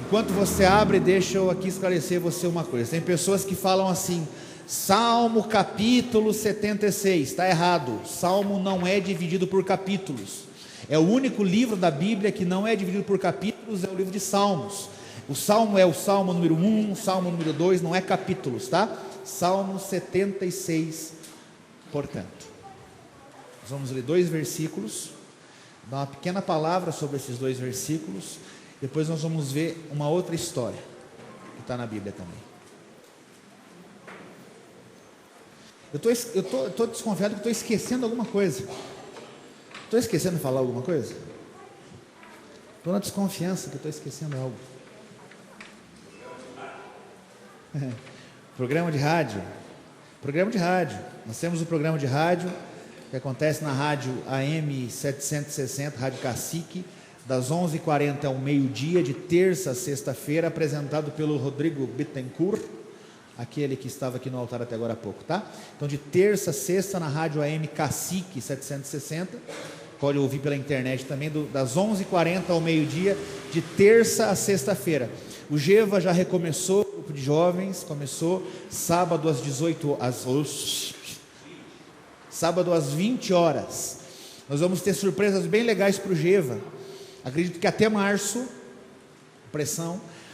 Enquanto você abre, deixa eu aqui esclarecer você uma coisa. Tem pessoas que falam assim: Salmo capítulo 76, está errado. Salmo não é dividido por capítulos. É o único livro da Bíblia que não é dividido por capítulos, é o livro de Salmos. O Salmo é o Salmo número 1, o Salmo número 2, não é capítulos, tá? Salmo 76, portanto. Nós vamos ler 2 versículos, dar uma pequena palavra sobre esses 2 versículos. Depois nós vamos ver uma outra história que está na Bíblia também. Eu estou desconfiado que estou esquecendo alguma coisa. Estou esquecendo de falar alguma coisa? Estou na desconfiança que estou esquecendo algo. Programa de rádio. Programa de rádio. Nós temos o programa de rádio que acontece na rádio AM 760, Rádio Cacique, das 11h40 ao meio-dia, de terça a sexta-feira, apresentado pelo Rodrigo Bittencourt, aquele que estava aqui no altar até agora há pouco, tá? Então, de terça a sexta, na rádio AM Cacique 760, pode ouvir pela internet também, das 11h40 ao meio-dia, de terça a sexta-feira. O Geva já recomeçou, o grupo de jovens começou sábado às 20 horas. Nós vamos ter surpresas bem legais para o Geva. Acredito que até março,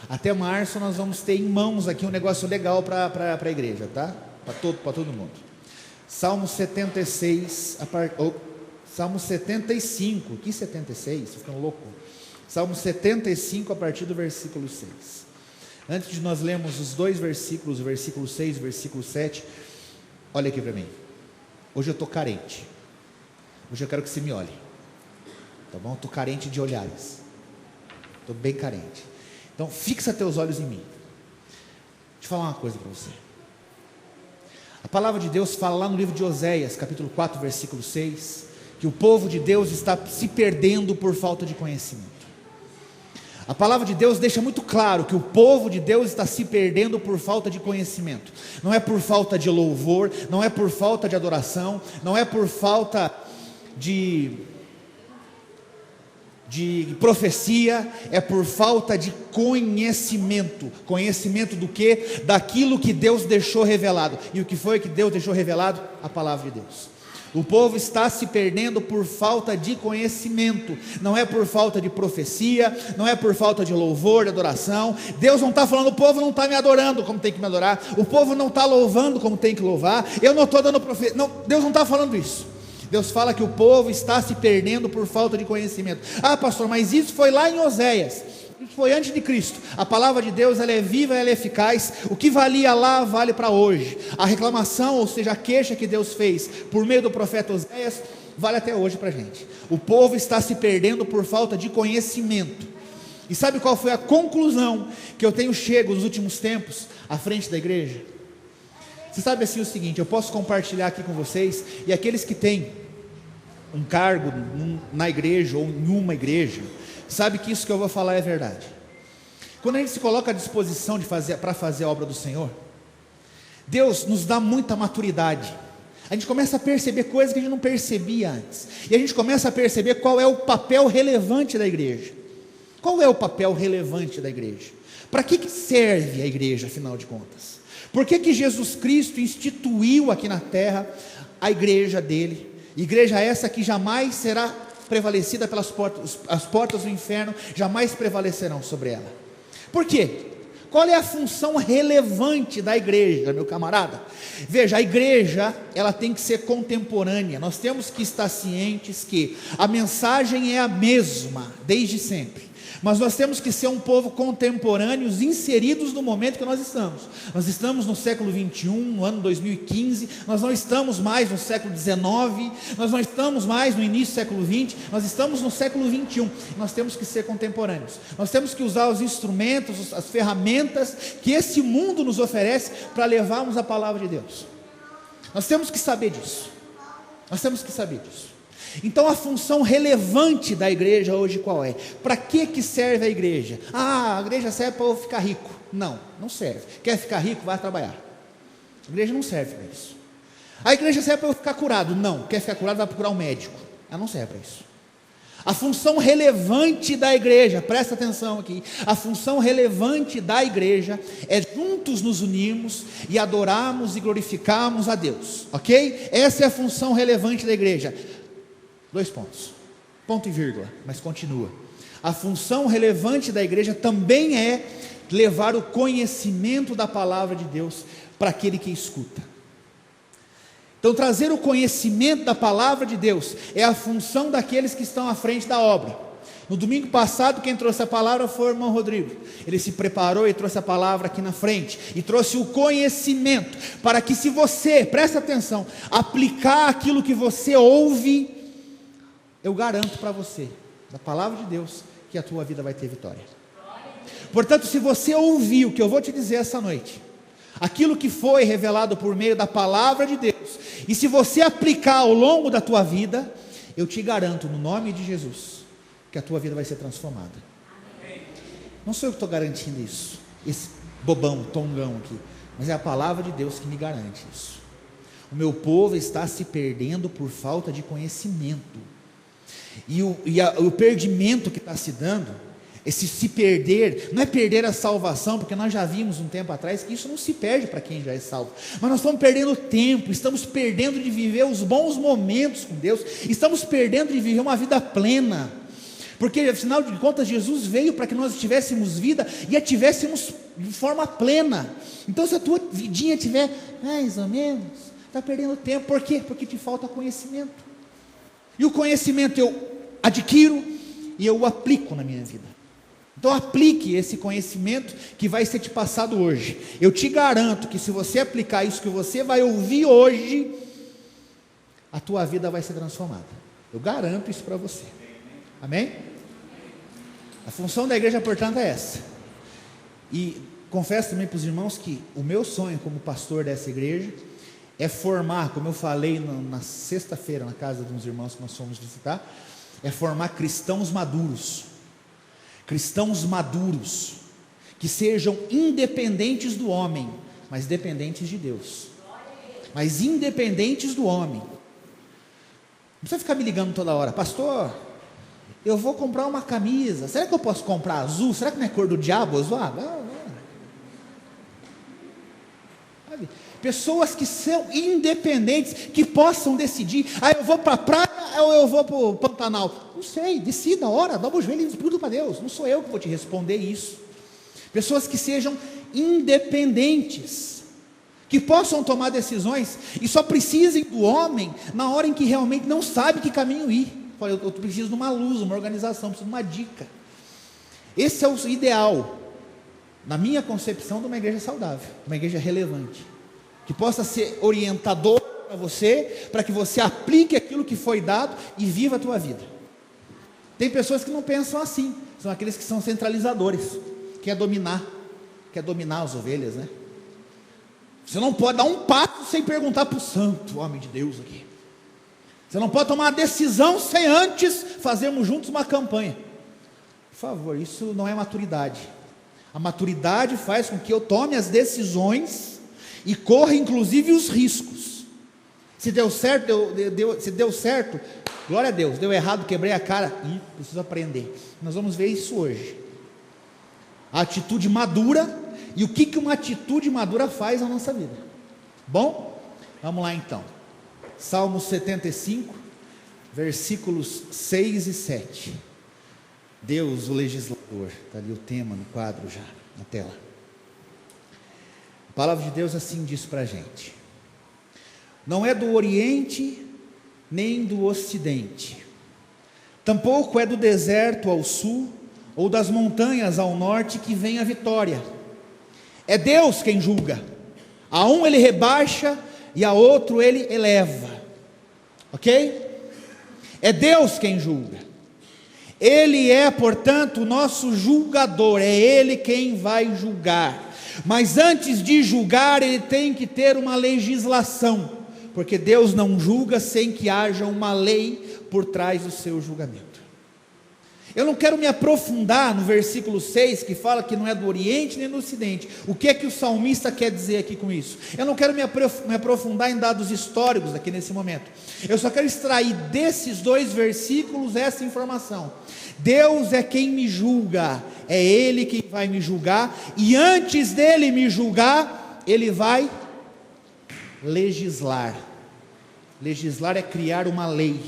até março nós vamos ter em mãos aqui um negócio legal para a igreja, tá? Para todo mundo. Salmo 76, Salmo 75, que 76? Vocês estão loucos? Salmo 75, a partir do versículo 6. Antes de nós lermos os 2 versículos, o versículo 6 e o versículo 7, olha aqui para mim. Hoje eu estou carente. Hoje eu quero que você me olhe. Tá bom? Estou carente de olhares. Estou bem carente. Então, fixa teus olhos em mim. Deixa eu falar uma coisa para você. A palavra de Deus fala lá no livro de Oséias, capítulo 4, versículo 6, que o povo de Deus está se perdendo por falta de conhecimento. A palavra de Deus deixa muito claro que o povo de Deus está se perdendo por falta de conhecimento. Não é por falta de louvor, não é por falta de adoração, não é por falta de profecia, é por falta de conhecimento. Conhecimento do quê? Daquilo que Deus deixou revelado. E o que foi que Deus deixou revelado? A palavra de Deus. O povo está se perdendo por falta de conhecimento. Não é por falta de profecia, não é por falta de louvor, de adoração. Deus não está falando: o povo não está me adorando como tem que me adorar, o povo não está louvando como tem que louvar, eu não estou dando profecia. Não, Deus não está falando isso. Deus fala que o povo está se perdendo por falta de conhecimento. Ah, pastor, mas isso foi lá em Oséias. Isso foi antes de Cristo. A palavra de Deus, ela é viva, ela é eficaz. O que valia lá, vale para hoje. A reclamação, ou seja, a queixa que Deus fez por meio do profeta Oséias, vale até hoje para a gente. O povo está se perdendo por falta de conhecimento. E sabe qual foi a conclusão que eu tenho chego nos últimos tempos à frente da igreja? Você sabe assim o seguinte: eu posso compartilhar aqui com vocês, e aqueles que têm um cargo na igreja ou em uma igreja, sabe que isso que eu vou falar é verdade. Quando a gente se coloca à disposição para fazer a obra do Senhor, Deus nos dá muita maturidade. A gente começa a perceber coisas que a gente não percebia antes, e a gente começa a perceber qual é o papel relevante da igreja. Qual é o papel relevante da igreja? Para que serve a igreja, afinal de contas? Por que Jesus Cristo instituiu aqui na terra a igreja dele? Igreja essa que jamais será prevalecida pelas portas, as portas do inferno jamais prevalecerão sobre ela. Por quê? Qual é a função relevante da igreja, meu camarada? Veja, a igreja, ela tem que ser contemporânea. Nós temos que estar cientes que a mensagem é a mesma desde sempre, mas nós temos que ser um povo contemporâneos, inseridos no momento que nós estamos. Nós estamos no século 21, no ano 2015, nós não estamos mais no século 19, nós não estamos mais no início do século 20, nós estamos no século 21, nós temos que ser contemporâneos, nós temos que usar os instrumentos, as ferramentas que esse mundo nos oferece para levarmos a palavra de Deus. Nós temos que saber disso, Então a função relevante da igreja hoje qual é? Para que serve a igreja? Ah, a igreja serve para eu ficar rico. Não, não serve. Quer ficar rico? Vai trabalhar. A igreja não serve para isso. A igreja serve para eu ficar curado. Não, quer ficar curado? Vai procurar um médico. Ela não serve para isso. A função relevante da igreja, presta atenção aqui, a função relevante da igreja é juntos nos unirmos e adorarmos e glorificarmos a Deus, ok? Essa é a função relevante da igreja. 2 pontos, ponto e vírgula, mas continua. A função relevante da igreja também é levar o conhecimento da palavra de Deus para aquele que escuta. Então, trazer o conhecimento da palavra de Deus é a função daqueles que estão à frente da obra. No domingo passado, quem trouxe a palavra foi o irmão Rodrigo. Ele se preparou e trouxe a palavra aqui na frente, e trouxe o conhecimento, para que, se você, presta atenção, aplicar aquilo que você ouve, eu garanto para você, da palavra de Deus, que a tua vida vai ter vitória. Portanto, se você ouvir o que eu vou te dizer essa noite, aquilo que foi revelado por meio da palavra de Deus, e se você aplicar ao longo da tua vida, eu te garanto, no nome de Jesus, que a tua vida vai ser transformada. Não sou eu que estou garantindo isso, esse bobão, tongão aqui, mas é a palavra de Deus que me garante isso. O meu povo está se perdendo por falta de conhecimento, e o perdimento que está se dando, esse se perder, não é perder a salvação, porque nós já vimos um tempo atrás que isso não se perde para quem já é salvo, mas nós estamos perdendo tempo, estamos perdendo de viver os bons momentos com Deus, estamos perdendo de viver uma vida plena, porque afinal de contas Jesus veio para que nós tivéssemos vida, e a tivéssemos de forma plena. Então, se a tua vidinha tiver mais ou menos, está perdendo tempo. Por quê? Porque te falta conhecimento, e o conhecimento eu adquiro e eu o aplico na minha vida. Então aplique esse conhecimento que vai ser te passado hoje. Eu te garanto que se você aplicar isso que você vai ouvir hoje, a tua vida vai ser transformada. Eu garanto isso para você. Amém? A função da igreja, portanto, é essa. E confesso também para os irmãos que o meu sonho como pastor dessa igreja é formar, como eu falei na sexta-feira na casa de uns irmãos que nós fomos visitar, é formar cristãos maduros. Cristãos maduros, que sejam independentes do homem, mas dependentes de Deus. Mas independentes do homem. Não precisa ficar me ligando toda hora, pastor, eu vou comprar uma camisa, será que eu posso comprar azul? Será que não é cor do diabo azul? Não. Sabe? Pessoas que são independentes, que possam decidir, eu vou para a praia ou eu vou para o Pantanal? Não sei, decida, ora, dobra o joelho e diz tudo para Deus. Não sou eu que vou te responder isso. Pessoas que sejam independentes, que possam tomar decisões e só precisem do homem na hora em que realmente não sabe que caminho ir. Eu preciso de uma luz, uma organização, preciso de uma dica. Esse é o ideal, na minha concepção, de uma igreja saudável, uma igreja relevante, que possa ser orientador para você, para que você aplique aquilo que foi dado e viva a tua vida. Tem pessoas que não pensam assim, são aqueles que são centralizadores, quer dominar as ovelhas, né? Você não pode dar um passo sem perguntar para o santo homem de Deus aqui. Você não pode tomar uma decisão sem antes fazermos juntos uma campanha. Por favor, isso não é maturidade. A maturidade faz com que eu tome as decisões e corra inclusive os riscos. Se deu certo, se deu certo, glória a Deus. Deu errado, quebrei a cara, preciso aprender. Nós vamos ver isso hoje. A atitude madura, e o que uma atitude madura faz na nossa vida. Bom, vamos lá então. Salmo 75, versículos 6 e 7. Deus, o legislador. Está ali o tema no quadro já, na tela. A palavra de Deus assim diz para a gente: não é do Oriente, nem do Ocidente, tampouco é do deserto ao sul, ou das montanhas ao norte, que vem a vitória. É Deus quem julga. A um ele rebaixa, e a outro ele eleva. Ok? É Deus quem julga. Ele é, portanto, o nosso julgador. É Ele quem vai julgar. Mas antes de julgar, Ele tem que ter uma legislação, porque Deus não julga sem que haja uma lei por trás do seu julgamento. Eu não quero me aprofundar no versículo 6, que fala que não é do Oriente nem do Ocidente. O que é que o salmista quer dizer aqui com isso? Eu não quero me aprofundar em dados históricos aqui nesse momento. Eu só quero extrair desses 2 versículos essa informação. Deus é quem me julga, é Ele quem vai me julgar, e antes dele me julgar, Ele vai legislar. Legislar é criar uma lei,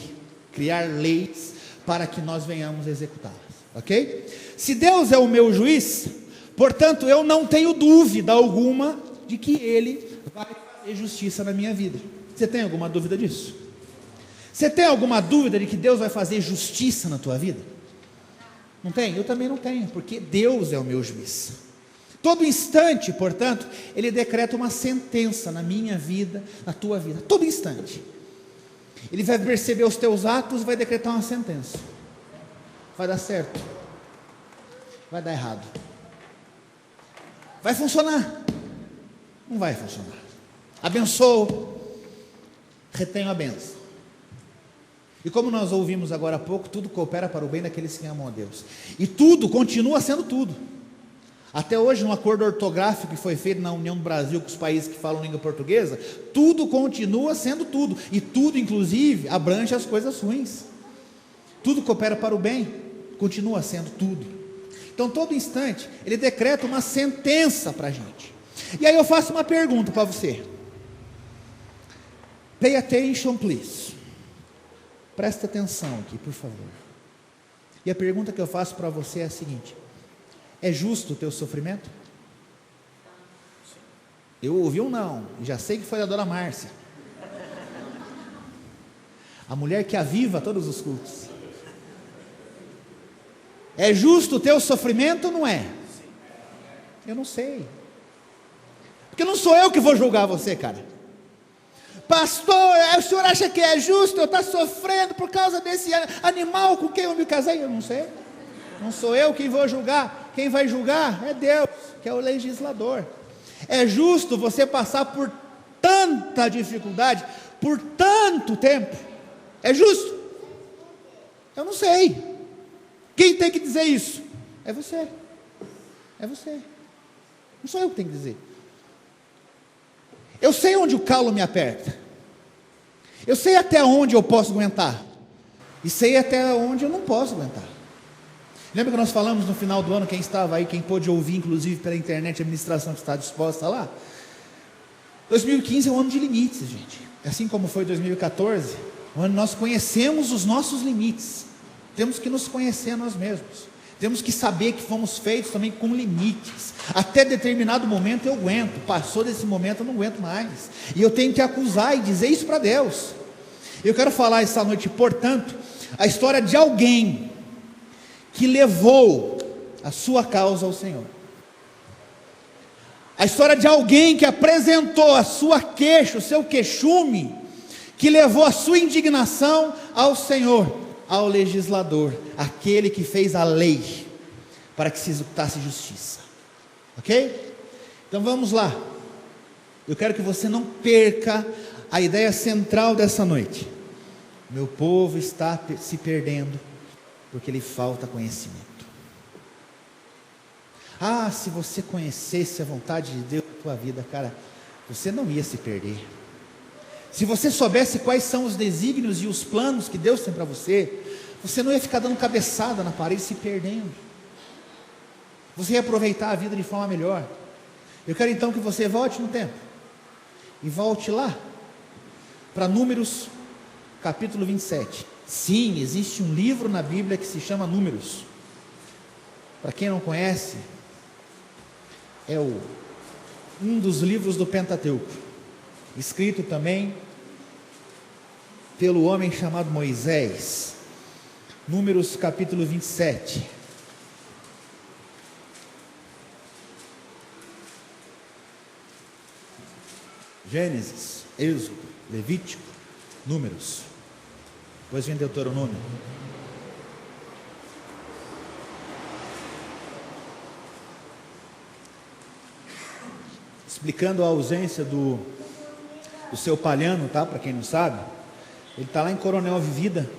criar leis para que nós venhamos executá-las, ok? Se Deus é o meu juiz, portanto eu não tenho dúvida alguma de que Ele vai fazer justiça na minha vida. Você tem alguma dúvida disso? Você tem alguma dúvida de que Deus vai fazer justiça na tua vida? Não tem? Eu também não tenho, porque Deus é o meu juiz. Todo instante, portanto, Ele decreta uma sentença na minha vida, na tua vida, todo instante. Ele vai perceber os teus atos e vai decretar uma sentença. Vai dar certo, vai dar errado, vai funcionar, não vai funcionar. Abençoo, retenho a bênção. E como nós ouvimos agora há pouco, tudo coopera para o bem daqueles que amam a Deus. E tudo continua sendo tudo. Até hoje, no acordo ortográfico que foi feito na União do Brasil com os países que falam língua portuguesa, tudo continua sendo tudo, e tudo inclusive abrange as coisas ruins. Tudo coopera para o bem, continua sendo tudo. Então todo instante, Ele decreta uma sentença para a gente. E aí eu faço uma pergunta para você. Pay attention please. Presta atenção aqui, por favor. E a pergunta que eu faço para você é a seguinte: é justo o teu sofrimento? Eu ouvi um não, já sei que foi da dona Márcia, a mulher que aviva todos os cultos. É justo o teu sofrimento ou não é? Eu não sei, porque não sou eu que vou julgar você, cara. Pastor, o senhor acha que é justo eu estar sofrendo por causa desse animal com quem eu me casei? Eu não sei, não sou eu quem vou julgar. Quem vai julgar é Deus, que é o legislador. É justo você passar por tanta dificuldade, por tanto tempo? É justo? Eu não sei. Quem tem que dizer isso? É você. É você. Não sou eu que tenho que dizer. Eu sei onde o calo me aperta. Eu sei até onde eu posso aguentar. E sei até onde eu não posso aguentar. Lembra que nós falamos no final do ano, quem estava aí, quem pôde ouvir inclusive pela internet, a administração que está disposta lá? 2015 é um ano de limites, gente. Assim como foi 2014, onde nós conhecemos os nossos limites. Temos que nos conhecer nós mesmos. Temos que saber que fomos feitos também com limites. Até determinado momento eu aguento. Passou desse momento eu não aguento mais. E eu tenho que acusar e dizer isso para Deus. Eu quero falar essa noite, portanto, a história de alguém que levou a sua causa ao Senhor. A história de alguém que apresentou a sua queixa, o seu queixume, que levou a sua indignação ao Senhor, ao legislador, aquele que fez a lei, para que se executasse justiça. Ok? Então vamos lá. Eu quero que você não perca a ideia central dessa noite. Meu povo está se perdendo, porque lhe falta conhecimento. Ah, se você conhecesse a vontade de Deus na tua vida, cara, você não ia se perder. Se você soubesse quais são os desígnios e os planos que Deus tem para você, você não ia ficar dando cabeçada na parede se perdendo. Você ia aproveitar a vida de forma melhor. Eu quero então que você volte no tempo e volte lá para Números capítulo 27. Sim, existe um livro na Bíblia que se chama Números. Para quem não conhece, é um dos livros do Pentateuco, escrito também pelo homem chamado Moisés. Números capítulo 27. Gênesis, Êxodo, Levítico, Números. Depois vem Deuteronômio. Explicando a ausência do seu Palhano, tá? Para quem não sabe, ele está lá em Coronel Vivida.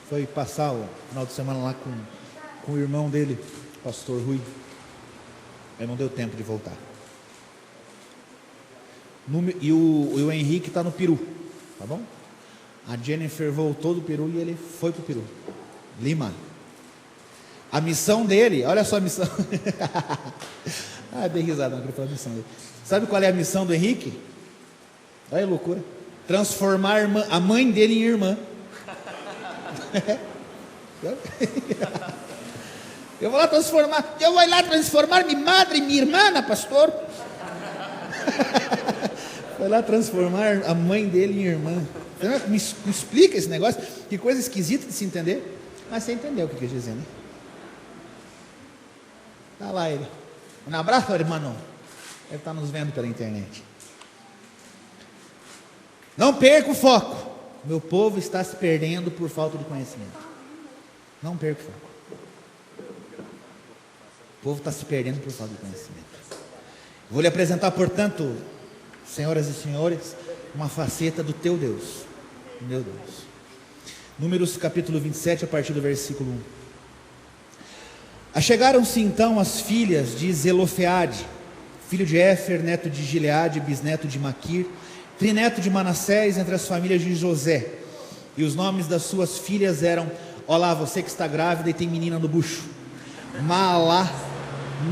Foi passar o final de semana lá com com o irmão dele, pastor Rui. Aí não deu tempo de voltar. E o Henrique está no Peru, tá bom? A Jennifer voltou do Peru e ele foi para o Peru. Lima. A missão dele, olha só a missão. Dei risada, não queria falar a missão dele. Sabe qual é a missão do Henrique? Olha a loucura. Transformar a mãe dele em irmã. Eu vou lá transformar minha madre e minha irmã, pastor. Foi lá transformar a mãe dele em irmã. Me explica esse negócio. Que coisa esquisita de se entender. Mas você entendeu o que eu quis dizer, né? Está lá ele. Um abraço, irmão. Ele está nos vendo pela internet. Não perca o foco. Meu povo está se perdendo por falta de conhecimento. Não perca o foco. O povo está se perdendo por falta de conhecimento. Vou lhe apresentar, portanto, senhoras e senhores, uma faceta do teu Deus. Meu Deus. Números capítulo 27, a partir do versículo 1. Achegaram-se então as filhas de Zelofeade, filho de Éfer, neto de Gileade, bisneto de Maquir, trineto de Manassés, entre as famílias de José. E os nomes das suas filhas eram: olá, você que está grávida e tem menina no bucho, Maalá,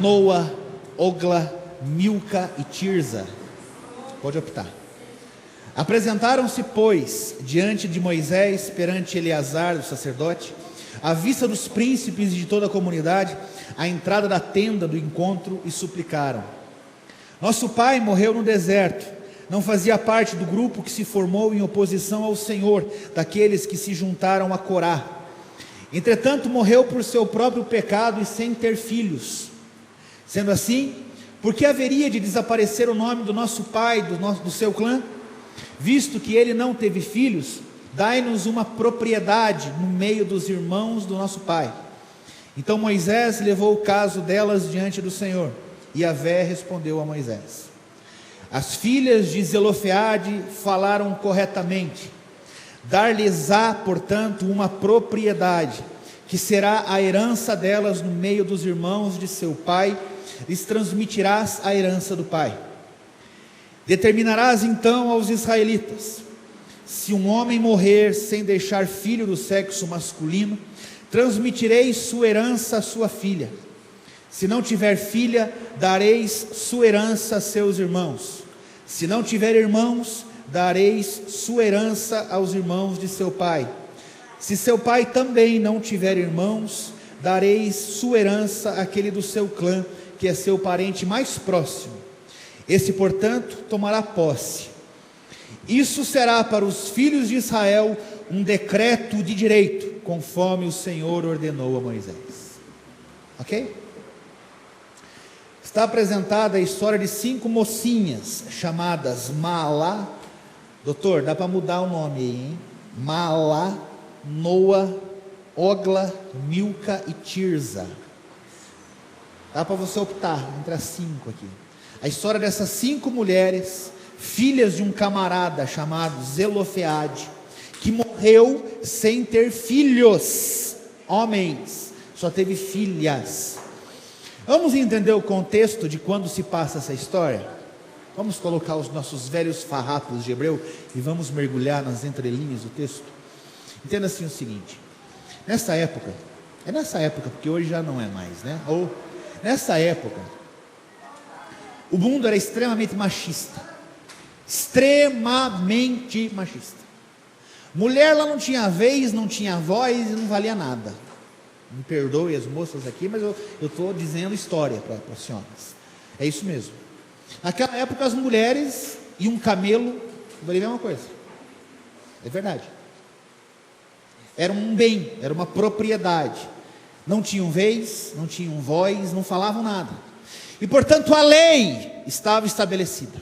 Noa, Ogla, Milca e Tirza. Pode optar. Apresentaram-se, pois, diante de Moisés, perante Eleazar, o sacerdote, à vista dos príncipes e de toda a comunidade, à entrada da tenda do encontro, e suplicaram: nosso pai morreu no deserto, não fazia parte do grupo que se formou em oposição ao Senhor, daqueles que se juntaram a Corá. Entretanto, morreu por seu próprio pecado e sem ter filhos. Sendo assim, por que haveria de desaparecer o nome do nosso pai, do seu clã? Visto que ele não teve filhos, dai-nos uma propriedade no meio dos irmãos do nosso pai. Então Moisés levou o caso delas diante do Senhor, e Yahvé respondeu a Moisés: as filhas de Zelofeade falaram corretamente. Dar-lhes-á, portanto, uma propriedade, que será a herança delas no meio dos irmãos de seu pai, lhes transmitirás a herança do pai. Determinarás então aos israelitas: se um homem morrer sem deixar filho do sexo masculino, transmitireis sua herança à sua filha. Se não tiver filha, dareis sua herança a seus irmãos. Se não tiver irmãos, dareis sua herança aos irmãos de seu pai. Se seu pai também não tiver irmãos, dareis sua herança àquele do seu clã, que é seu parente mais próximo. Esse, portanto, tomará posse. Isso será para os filhos de Israel um decreto de direito, conforme o Senhor ordenou a Moisés. Ok? Está apresentada a história de 5 mocinhas, chamadas Maalá. Doutor, dá para mudar o nome aí, hein? Maalá, Noa, Ogla, Milca e Tirza. Dá para você optar entre as 5 aqui. A história dessas 5 mulheres, filhas de um camarada chamado Zelofeade, que morreu sem ter filhos, homens, só teve filhas. Vamos entender o contexto de quando se passa essa história? Vamos colocar os nossos velhos farrapos de Hebreu e vamos mergulhar nas entrelinhas do texto. Entenda assim o seguinte: nessa época, porque hoje já não é mais, né? Ou nessa época, o mundo era extremamente machista. Extremamente machista. Mulher lá não tinha vez, não tinha voz e não valia nada. Me perdoe as moças aqui, mas eu estou dizendo história para as senhoras. É isso mesmo. Naquela época as mulheres e um camelo valia a mesma coisa. É verdade. Era um bem, era uma propriedade. Não tinham vez, não tinham voz, não falavam nada. E portanto a lei estava estabelecida.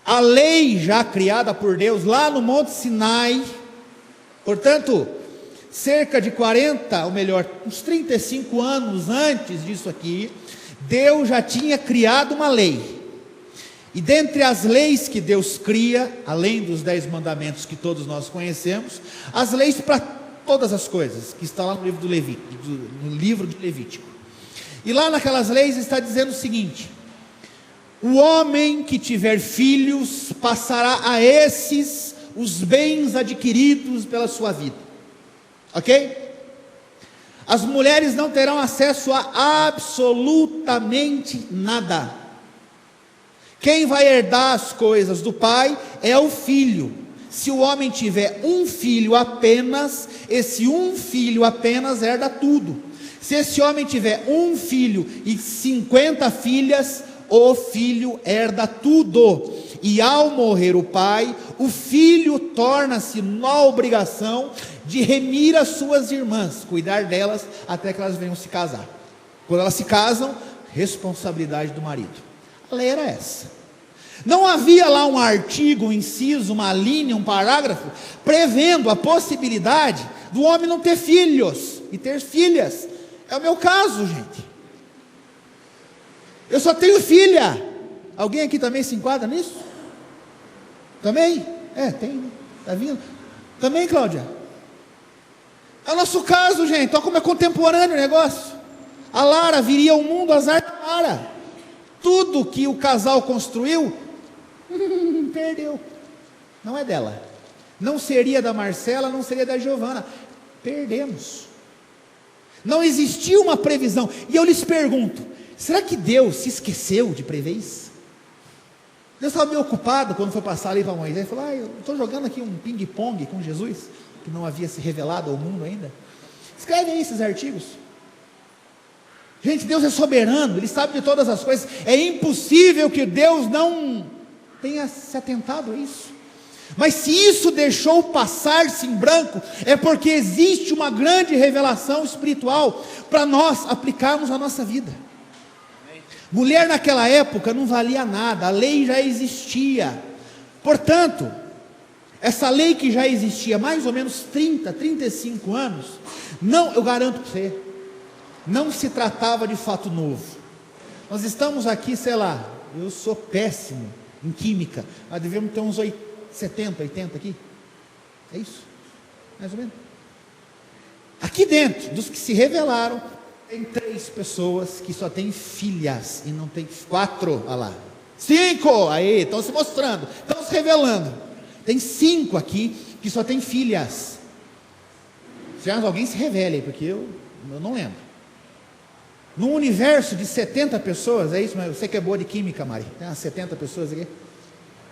A lei já criada por Deus lá no Monte Sinai. Portanto, cerca de 40, ou melhor, uns 35 anos antes disso aqui, Deus já tinha criado uma lei. E dentre as leis que Deus cria, além dos 10 mandamentos que todos nós conhecemos, as leis para todas as coisas que está lá no livro no livro de Levítico. E lá naquelas leis está dizendo o seguinte: o homem que tiver filhos passará a esses os bens adquiridos pela sua vida, ok? As mulheres não terão acesso a absolutamente nada. Quem vai herdar as coisas do pai é o filho. Se o homem tiver um filho apenas, esse um filho apenas herda tudo. Se esse homem tiver um filho e 50 filhas, o filho herda tudo. E ao morrer o pai, o filho torna-se na obrigação de remir as suas irmãs, cuidar delas até que elas venham se casar. Quando elas se casam, responsabilidade do marido. A lei era essa. Não havia lá um artigo, um inciso, uma linha, um parágrafo prevendo a possibilidade do homem não ter filhos e ter filhas. É o meu caso, gente. Eu só tenho filha. Alguém aqui também se enquadra nisso? Também? Tem, né? Tá vindo? Também, Cláudia? É o nosso caso, gente. Olha como é contemporâneo o negócio. A Lara viria ao mundo, azar da Lara. Tudo que o casal construiu, perdeu. Não é dela. Não seria da Marcela, não seria da Giovana. Perdemos. Não existiu uma previsão. E eu lhes pergunto: será que Deus se esqueceu de prever isso? Deus estava meio ocupado quando foi passar ali para Moisés. Ele falou: eu estou jogando aqui um ping-pong com Jesus, que não havia se revelado ao mundo ainda. Escreve aí esses artigos. Gente, Deus é soberano, Ele sabe de todas as coisas. É impossível que Deus não tenha se atentado a isso. Mas se isso deixou passar-se em branco, é porque existe uma grande revelação espiritual para nós aplicarmos na nossa vida. Mulher naquela época não valia nada, a lei já existia. Portanto, essa lei que já existia há mais ou menos 30, 35 anos, não, eu garanto para você, não se tratava de fato novo. Nós estamos aqui, sei lá, eu sou péssimo em química, mas devemos ter uns 70, 80 aqui. É isso? Mais ou menos. Aqui dentro, dos que se revelaram, tem 3 pessoas que só têm filhas, e não tem 4, olha lá. 5, aí, estão se mostrando, estão se revelando. Tem 5 aqui que só têm filhas. Se alguém se revele, porque eu não lembro. Num universo de 70 pessoas, é isso, mas você que é boa de química, Mari, tem umas 70 pessoas aqui,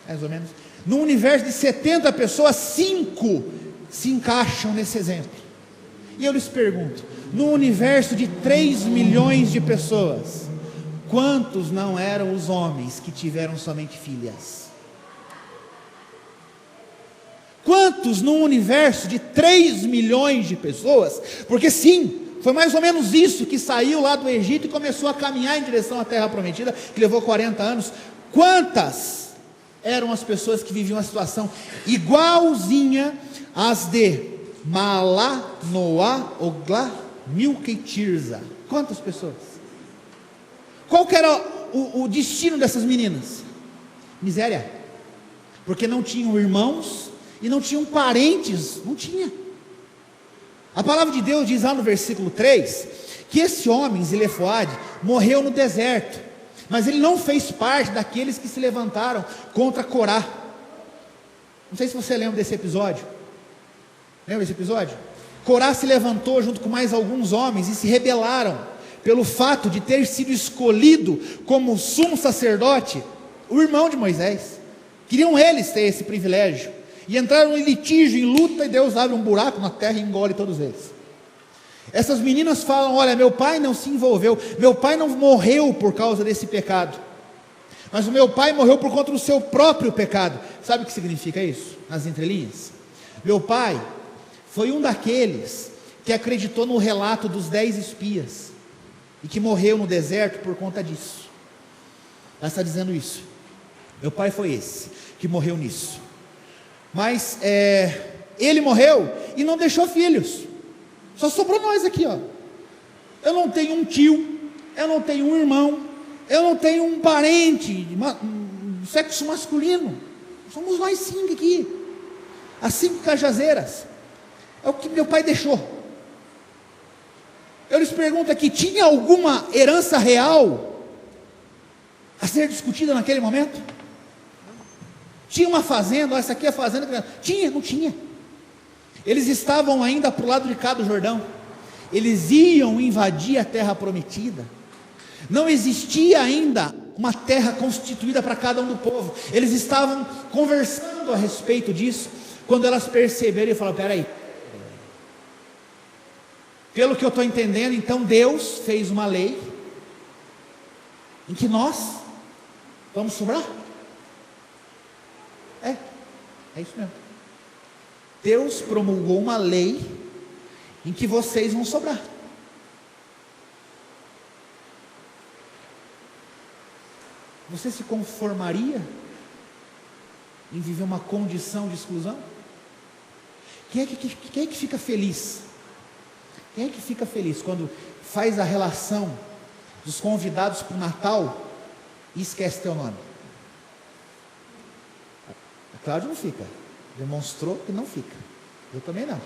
mais ou menos. Num universo de 70 pessoas, 5 se encaixam nesse exemplo. E eu lhes pergunto: no universo de 3 milhões de pessoas, quantos não eram os homens que tiveram somente filhas? Quantos no universo de 3 milhões de pessoas? Porque sim, foi mais ou menos isso que saiu lá do Egito e começou a caminhar em direção à terra prometida, que levou 40 anos. Quantas eram as pessoas que viviam uma situação igualzinha às de Malá, Noá, Oglá, Milca e Tirza? Quantas pessoas? Qual que era o destino dessas meninas? Miséria, porque não tinham irmãos e não tinham parentes, não tinha. A palavra de Deus diz lá no versículo 3, que esse homem, Zilefoade, morreu no deserto, mas ele não fez parte daqueles que se levantaram contra Corá. Não sei se você lembra desse episódio. Lembra desse episódio? Corá se levantou junto com mais alguns homens e se rebelaram pelo fato de ter sido escolhido como sumo sacerdote o irmão de Moisés. Queriam eles ter esse privilégio, e entraram em litígio, em luta, e Deus abre um buraco na terra e engole todos eles. Essas meninas falam: olha, meu pai não se envolveu, meu pai não morreu por causa desse pecado, mas o meu pai morreu por conta do seu próprio pecado. Sabe o que significa isso? Nas entrelinhas: meu pai foi um daqueles que acreditou no relato dos 10 espias, e que morreu no deserto por conta disso. Ela está dizendo isso. Meu pai foi esse, que morreu nisso. Mas ele morreu e não deixou filhos. Só sobrou nós aqui, ó. Eu não tenho um tio, eu não tenho um irmão, eu não tenho um parente de sexo masculino. Somos nós 5 aqui, as 5 cajazeiras. É o que meu pai deixou. Eu lhes pergunto aqui: tinha alguma herança real a ser discutida naquele momento? Tinha uma fazenda, essa aqui é a fazenda. Tinha? Não tinha. Eles estavam ainda para o lado de cá do Jordão. Eles iam invadir a terra prometida. Não existia ainda uma terra constituída para cada um do povo. Eles estavam conversando a respeito disso, quando elas perceberam e falaram: peraí, pelo que eu estou entendendo, então Deus fez uma lei em que nós vamos sobrar. É isso mesmo. Deus promulgou uma lei em que vocês vão sobrar. Você se conformaria em viver uma condição de exclusão? Quem é que fica feliz? Quem é que fica feliz quando faz a relação dos convidados para o Natal e esquece teu nome? A Cláudia não fica. Demonstrou que não fica. Eu também não.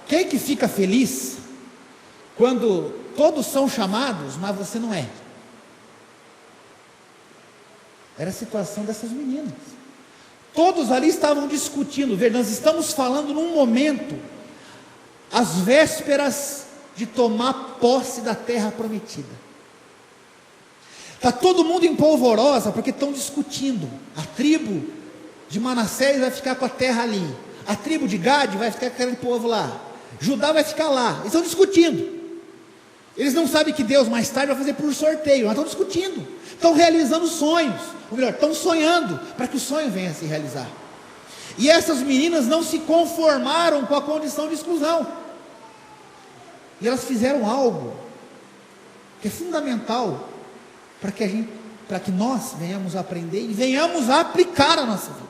Quem é que fica feliz quando todos são chamados, mas você não é? Era a situação dessas meninas. Todos ali estavam discutindo. Veja, nós estamos falando num momento, às vésperas de tomar posse da terra prometida. Está todo mundo em polvorosa, porque estão discutindo. A tribo de Manassés vai ficar com a terra ali. A tribo de Gade vai ficar com aquele povo lá. Judá vai ficar lá. Eles estão discutindo. Eles não sabem que Deus mais tarde vai fazer por sorteio, mas estão discutindo. Estão realizando sonhos. Ou melhor, estão sonhando para que o sonho venha a se realizar. E essas meninas não se conformaram com a condição de exclusão. E elas fizeram algo que é fundamental para que nós venhamos a aprender e venhamos a aplicar a nossa vida.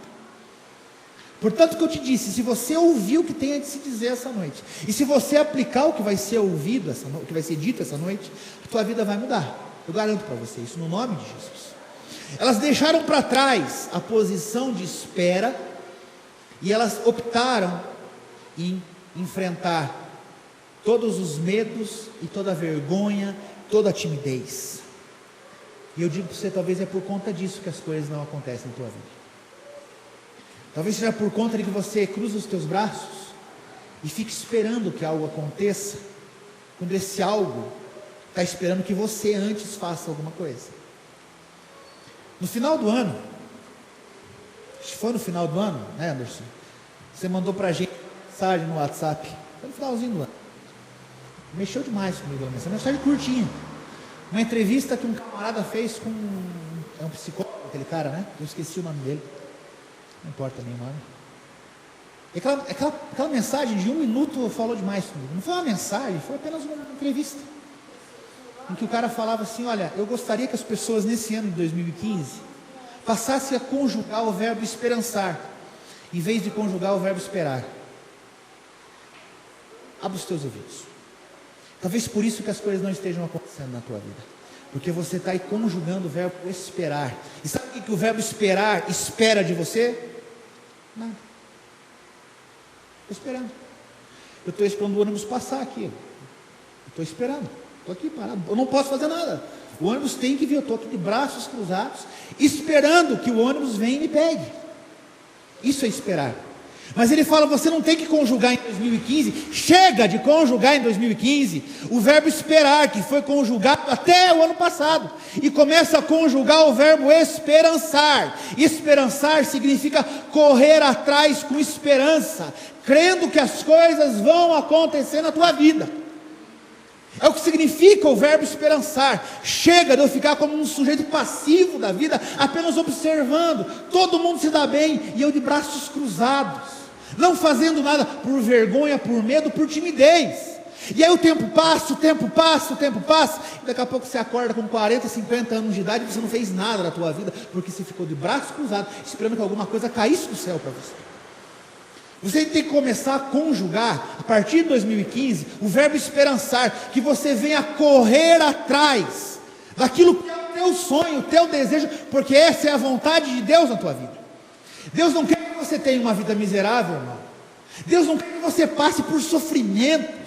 Portanto, o que eu te disse, se você ouvir o que tem a se dizer essa noite, e se você aplicar o que vai ser ouvido, o que vai ser dito essa noite, a tua vida vai mudar. Eu garanto para você isso, no nome de Jesus. Elas deixaram para trás a posição de espera, e elas optaram em enfrentar todos os medos, e toda a vergonha, toda a timidez. E eu digo para você, talvez é por conta disso que as coisas não acontecem na tua vida. Talvez seja por conta de que você cruza os teus braços e fica esperando que algo aconteça, quando esse algo está esperando que você antes faça alguma coisa. No final do ano, acho que foi no final do ano, né, Anderson? Você mandou para a gente uma mensagem no WhatsApp, foi no finalzinho do ano. Mexeu demais comigo a mensagem curtinha. Uma entrevista que um camarada fez com um psicólogo, aquele cara, né? Eu esqueci o nome dele. Não importa nem o nome. E aquela mensagem de 1 minuto falou demais comigo. Não foi uma mensagem, foi apenas uma entrevista. Em que o cara falava assim: olha, eu gostaria que as pessoas nesse ano de 2015 passassem a conjugar o verbo esperançar, em vez de conjugar o verbo esperar. Abra os teus ouvidos. Talvez por isso que as coisas não estejam acontecendo na tua vida, porque você está aí conjugando o verbo esperar. E sabe o que o verbo esperar espera de você? Nada. Estou esperando. Eu estou esperando o ônibus passar aqui. Estou esperando. Estou aqui parado. Eu não posso fazer nada. O ônibus tem que vir. Eu estou aqui de braços cruzados, esperando que o ônibus venha e me pegue. Isso é esperar. Mas ele fala: você não tem que conjugar em 2015, chega de conjugar em 2015 o verbo esperar, que foi conjugado até o ano passado, e começa a conjugar o verbo esperançar. Esperançar significa correr atrás com esperança, crendo que as coisas vão acontecer na tua vida. É o que significa o verbo esperançar. Chega de eu ficar como um sujeito passivo da vida, apenas observando, todo mundo se dá bem, e eu de braços cruzados, não fazendo nada, por vergonha, por medo, por timidez. E aí o tempo passa, e daqui a pouco você acorda com 40, 50 anos de idade, e você não fez nada na tua vida, porque você ficou de braços cruzados, esperando que alguma coisa caísse do céu para você. Você tem que começar a conjugar, a partir de 2015, o verbo esperançar, que você venha correr atrás daquilo que é o teu sonho, o teu desejo, porque essa é a vontade de Deus na tua vida. Deus não quer que você tenha uma vida miserável, irmão. Deus não quer que você passe por sofrimentos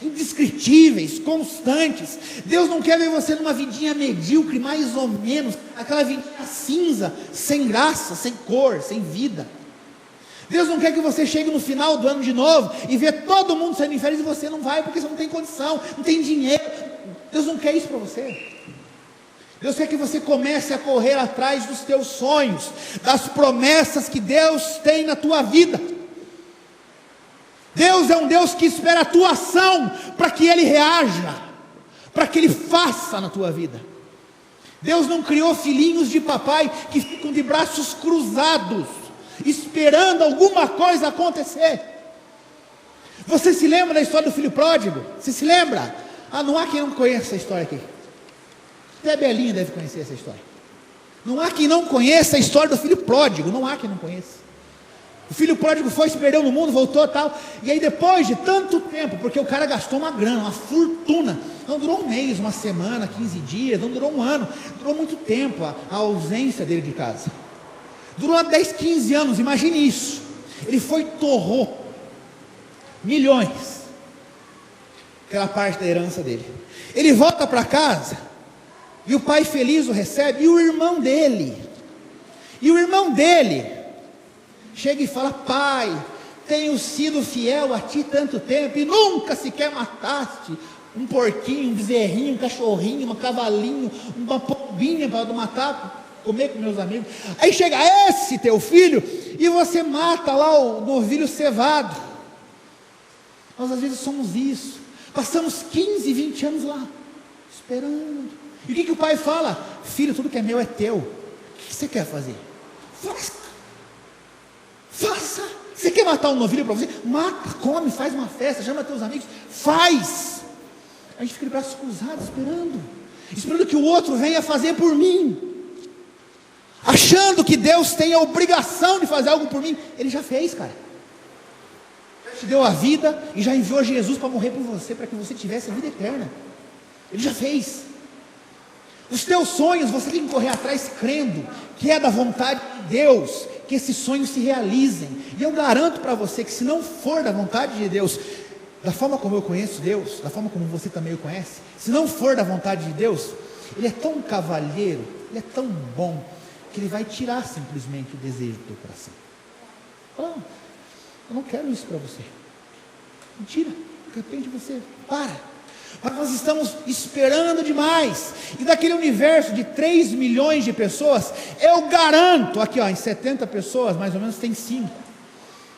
indescritíveis, constantes. Deus não quer ver você numa vidinha medíocre, mais ou menos, aquela vidinha cinza, sem graça, sem cor, sem vida. Deus não quer que você chegue no final do ano de novo e vê todo mundo saindo em férias e você não vai, porque você não tem condição, não tem dinheiro. Deus não quer isso para você. Deus quer que você comece a correr atrás dos teus sonhos, das promessas que Deus tem na tua vida. Deus é um Deus que espera a tua ação para que Ele reaja, para que Ele faça na tua vida. Deus não criou filhinhos de papai que ficam de braços cruzados, esperando alguma coisa acontecer. Você se lembra da história do filho pródigo? Você se lembra? Não há quem não conheça essa história aqui. Até a Belinha deve conhecer essa história. Não há quem não conheça a história do filho pródigo, não há quem não conheça. O filho pródigo foi, se perdeu no mundo, voltou e tal. E aí depois de tanto tempo, porque o cara gastou uma grana, uma fortuna. Não durou um mês, uma semana, 15 dias, não durou um ano. Durou muito tempo a ausência dele de casa. Durou 10, 15 anos, imagine isso. Ele foi, torrou milhões. Aquela parte da herança dele. Ele volta para casa, e o pai feliz o recebe, e o irmão dele chega e fala: pai, tenho sido fiel a ti tanto tempo, e nunca sequer mataste um porquinho, um bezerrinho, um cachorrinho, um cavalinho, uma pombinha para matar, comer com meus amigos. Aí chega esse teu filho, e você mata lá o novilho cevado. Nós às vezes somos isso, passamos 15, 20 anos lá, esperando. E o que o pai fala? Filho, tudo que é meu é teu. O que você quer fazer? Faça. Você quer matar um novilho para você? Mata, come, faz uma festa, chama teus amigos, faz. A gente fica de braços cruzados, esperando que o outro venha fazer por mim, achando que Deus tem a obrigação de fazer algo por mim. Ele já fez, cara. Já te deu a vida e já enviou Jesus para morrer por você, para que você tivesse a vida eterna. Ele já fez. Os teus sonhos, você tem que correr atrás crendo que é da vontade de Deus que esses sonhos se realizem. E eu garanto para você que se não for da vontade de Deus, da forma como eu conheço Deus, da forma como você também o conhece, se não for da vontade de Deus, Ele é tão cavalheiro, Ele é tão bom, que Ele vai tirar simplesmente o desejo do teu coração. Fala: eu não quero isso para você. Mentira, de repente você para. Mas nós estamos esperando demais. E daquele universo de 3 milhões de pessoas, eu garanto, aqui em 70 pessoas, mais ou menos tem 5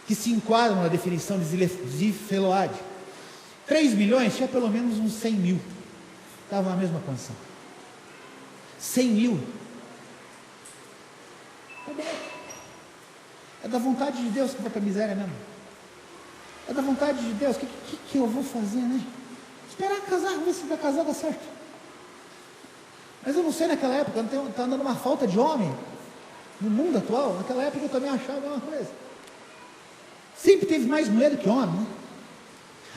que se enquadram na definição de Zifeloade. 3 milhões, tinha pelo menos uns 100 mil, estava na mesma condição. 100 mil. É da vontade de Deus que vai para a miséria mesmo. É da vontade de Deus. O que eu vou fazer, né? Esperar casar, ver se vai casar dá certo. Mas eu não sei, naquela época, está andando uma falta de homem no mundo atual. Naquela época eu também achava uma coisa. Sempre teve mais mulher do que homem, né?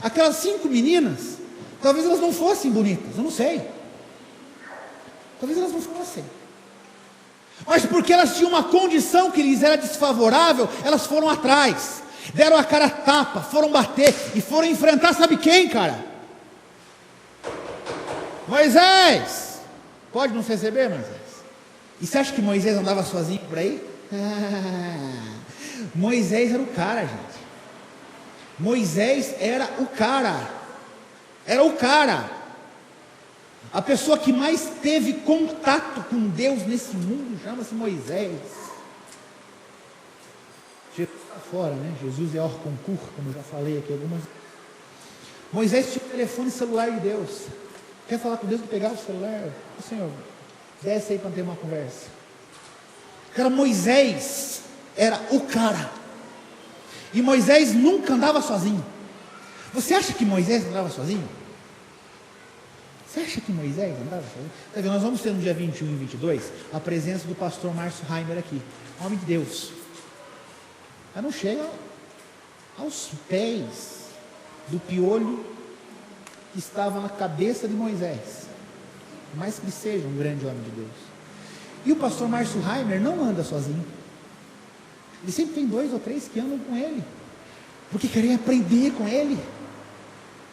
Aquelas 5 meninas, talvez elas não fossem bonitas, eu não sei. Talvez elas não fossem. Mas porque elas tinham uma condição que lhes era desfavorável, elas foram atrás, deram a cara a tapa, foram bater e foram enfrentar, sabe quem, cara? Moisés. Pode nos receber, Moisés? E você acha que Moisés andava sozinho por aí? Moisés era o cara, gente. Moisés era o cara. Era o cara. A pessoa que mais teve contato com Deus nesse mundo chama-se Moisés. Jesus está fora, né? Jesus é hors concours, como eu já falei aqui algumas vezes. Moisés tinha o telefone celular de Deus. Quer falar com Deus? Que pegava o celular? Senhor, desce aí para ter uma conversa. Cara, Moisés era o cara. E Moisés nunca andava sozinho. Você acha que Moisés andava sozinho? Você acha que Moisés andava sozinho? Tá vendo? Nós vamos ter no dia 21 e 22 a presença do pastor Márcio Heimer aqui, homem de Deus. Mas não chega aos pés do piolho que estava na cabeça de Moisés, mais que ele seja um grande homem de Deus. E o pastor Márcio Heimer não anda sozinho. Ele sempre tem 2 ou 3 que andam com ele. porque querem aprender com Ele,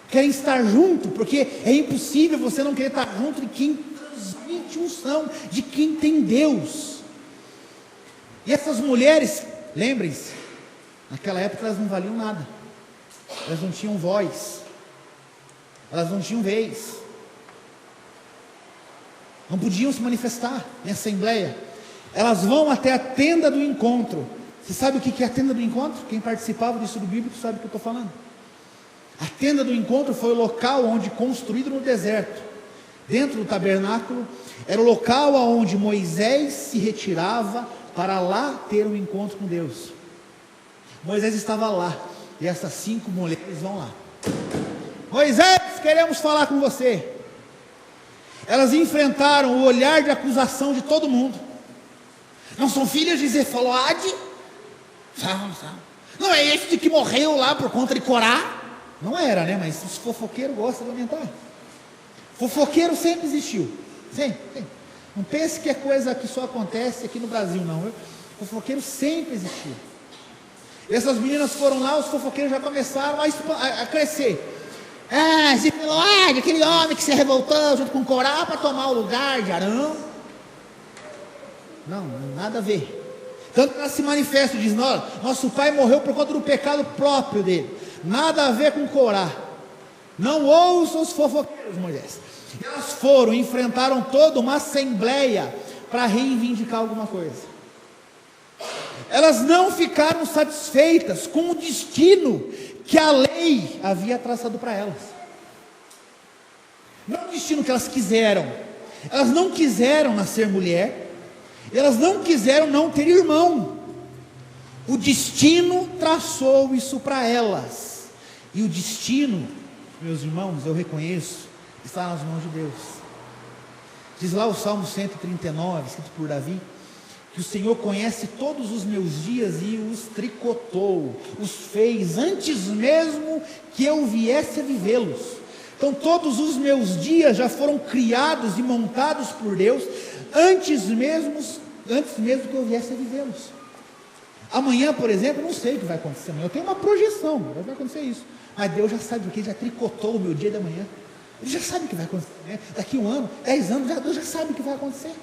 querem estar junto, porque é impossível você não querer estar junto de quem transmite unção, de quem tem Deus. E essas mulheres, lembrem-se, naquela época elas não valiam nada, elas não tinham voz, elas não tinham vez, não podiam se manifestar em assembleia. Elas vão até a tenda do encontro. Você sabe o que é a tenda do encontro? Quem participava do estudo bíblico sabe o que eu estou falando. A tenda do encontro foi o local onde, construído no deserto, dentro do tabernáculo, era o local onde Moisés se retirava para lá ter um encontro com Deus. Moisés estava lá, e essas 5 mulheres vão lá. Moisés, queremos falar com você. Elas enfrentaram o olhar de acusação de todo mundo. Não são filhas de Zefeloade? Não é esse de que morreu lá por conta de Corá? Não era, né? Mas os fofoqueiros gostam de aumentar. Fofoqueiro sempre existiu. Sempre. Não pense que é coisa que só acontece aqui no Brasil, não. Fofoqueiro sempre existiu. Essas meninas foram lá, os fofoqueiros já começaram a crescer. Zefeloade, aquele homem que se revoltou junto com Corá para tomar o lugar de Arão. Não, nada a ver. Tanto que ela se manifesta e diz: nosso pai morreu por conta do pecado próprio dele. Nada a ver com Corá. Não ouça os fofoqueiros, Moisés. Elas foram, enfrentaram toda uma assembleia para reivindicar alguma coisa. Elas não ficaram satisfeitas com o destino que a lei havia traçado para elas. Não o destino que elas quiseram. Elas não quiseram nascer mulher. Elas não quiseram não ter irmão. O destino traçou isso para elas. E o destino, meus irmãos, eu reconheço, está nas mãos de Deus. Diz lá o Salmo 139, escrito por Davi, que o Senhor conhece todos os meus dias e os tricotou, os fez antes mesmo que eu viesse a vivê-los. Então todos os meus dias já foram criados e montados por Deus, antes mesmo que eu viesse a vivê-los. Amanhã, por exemplo, eu não sei o que vai acontecer amanhã, eu tenho uma projeção, vai acontecer isso, mas Deus já sabe, porque Ele já tricotou o meu dia da manhã. Ele já sabe o que vai acontecer, né? Daqui 1 ano, 10 anos, Deus já sabe o que vai acontecer.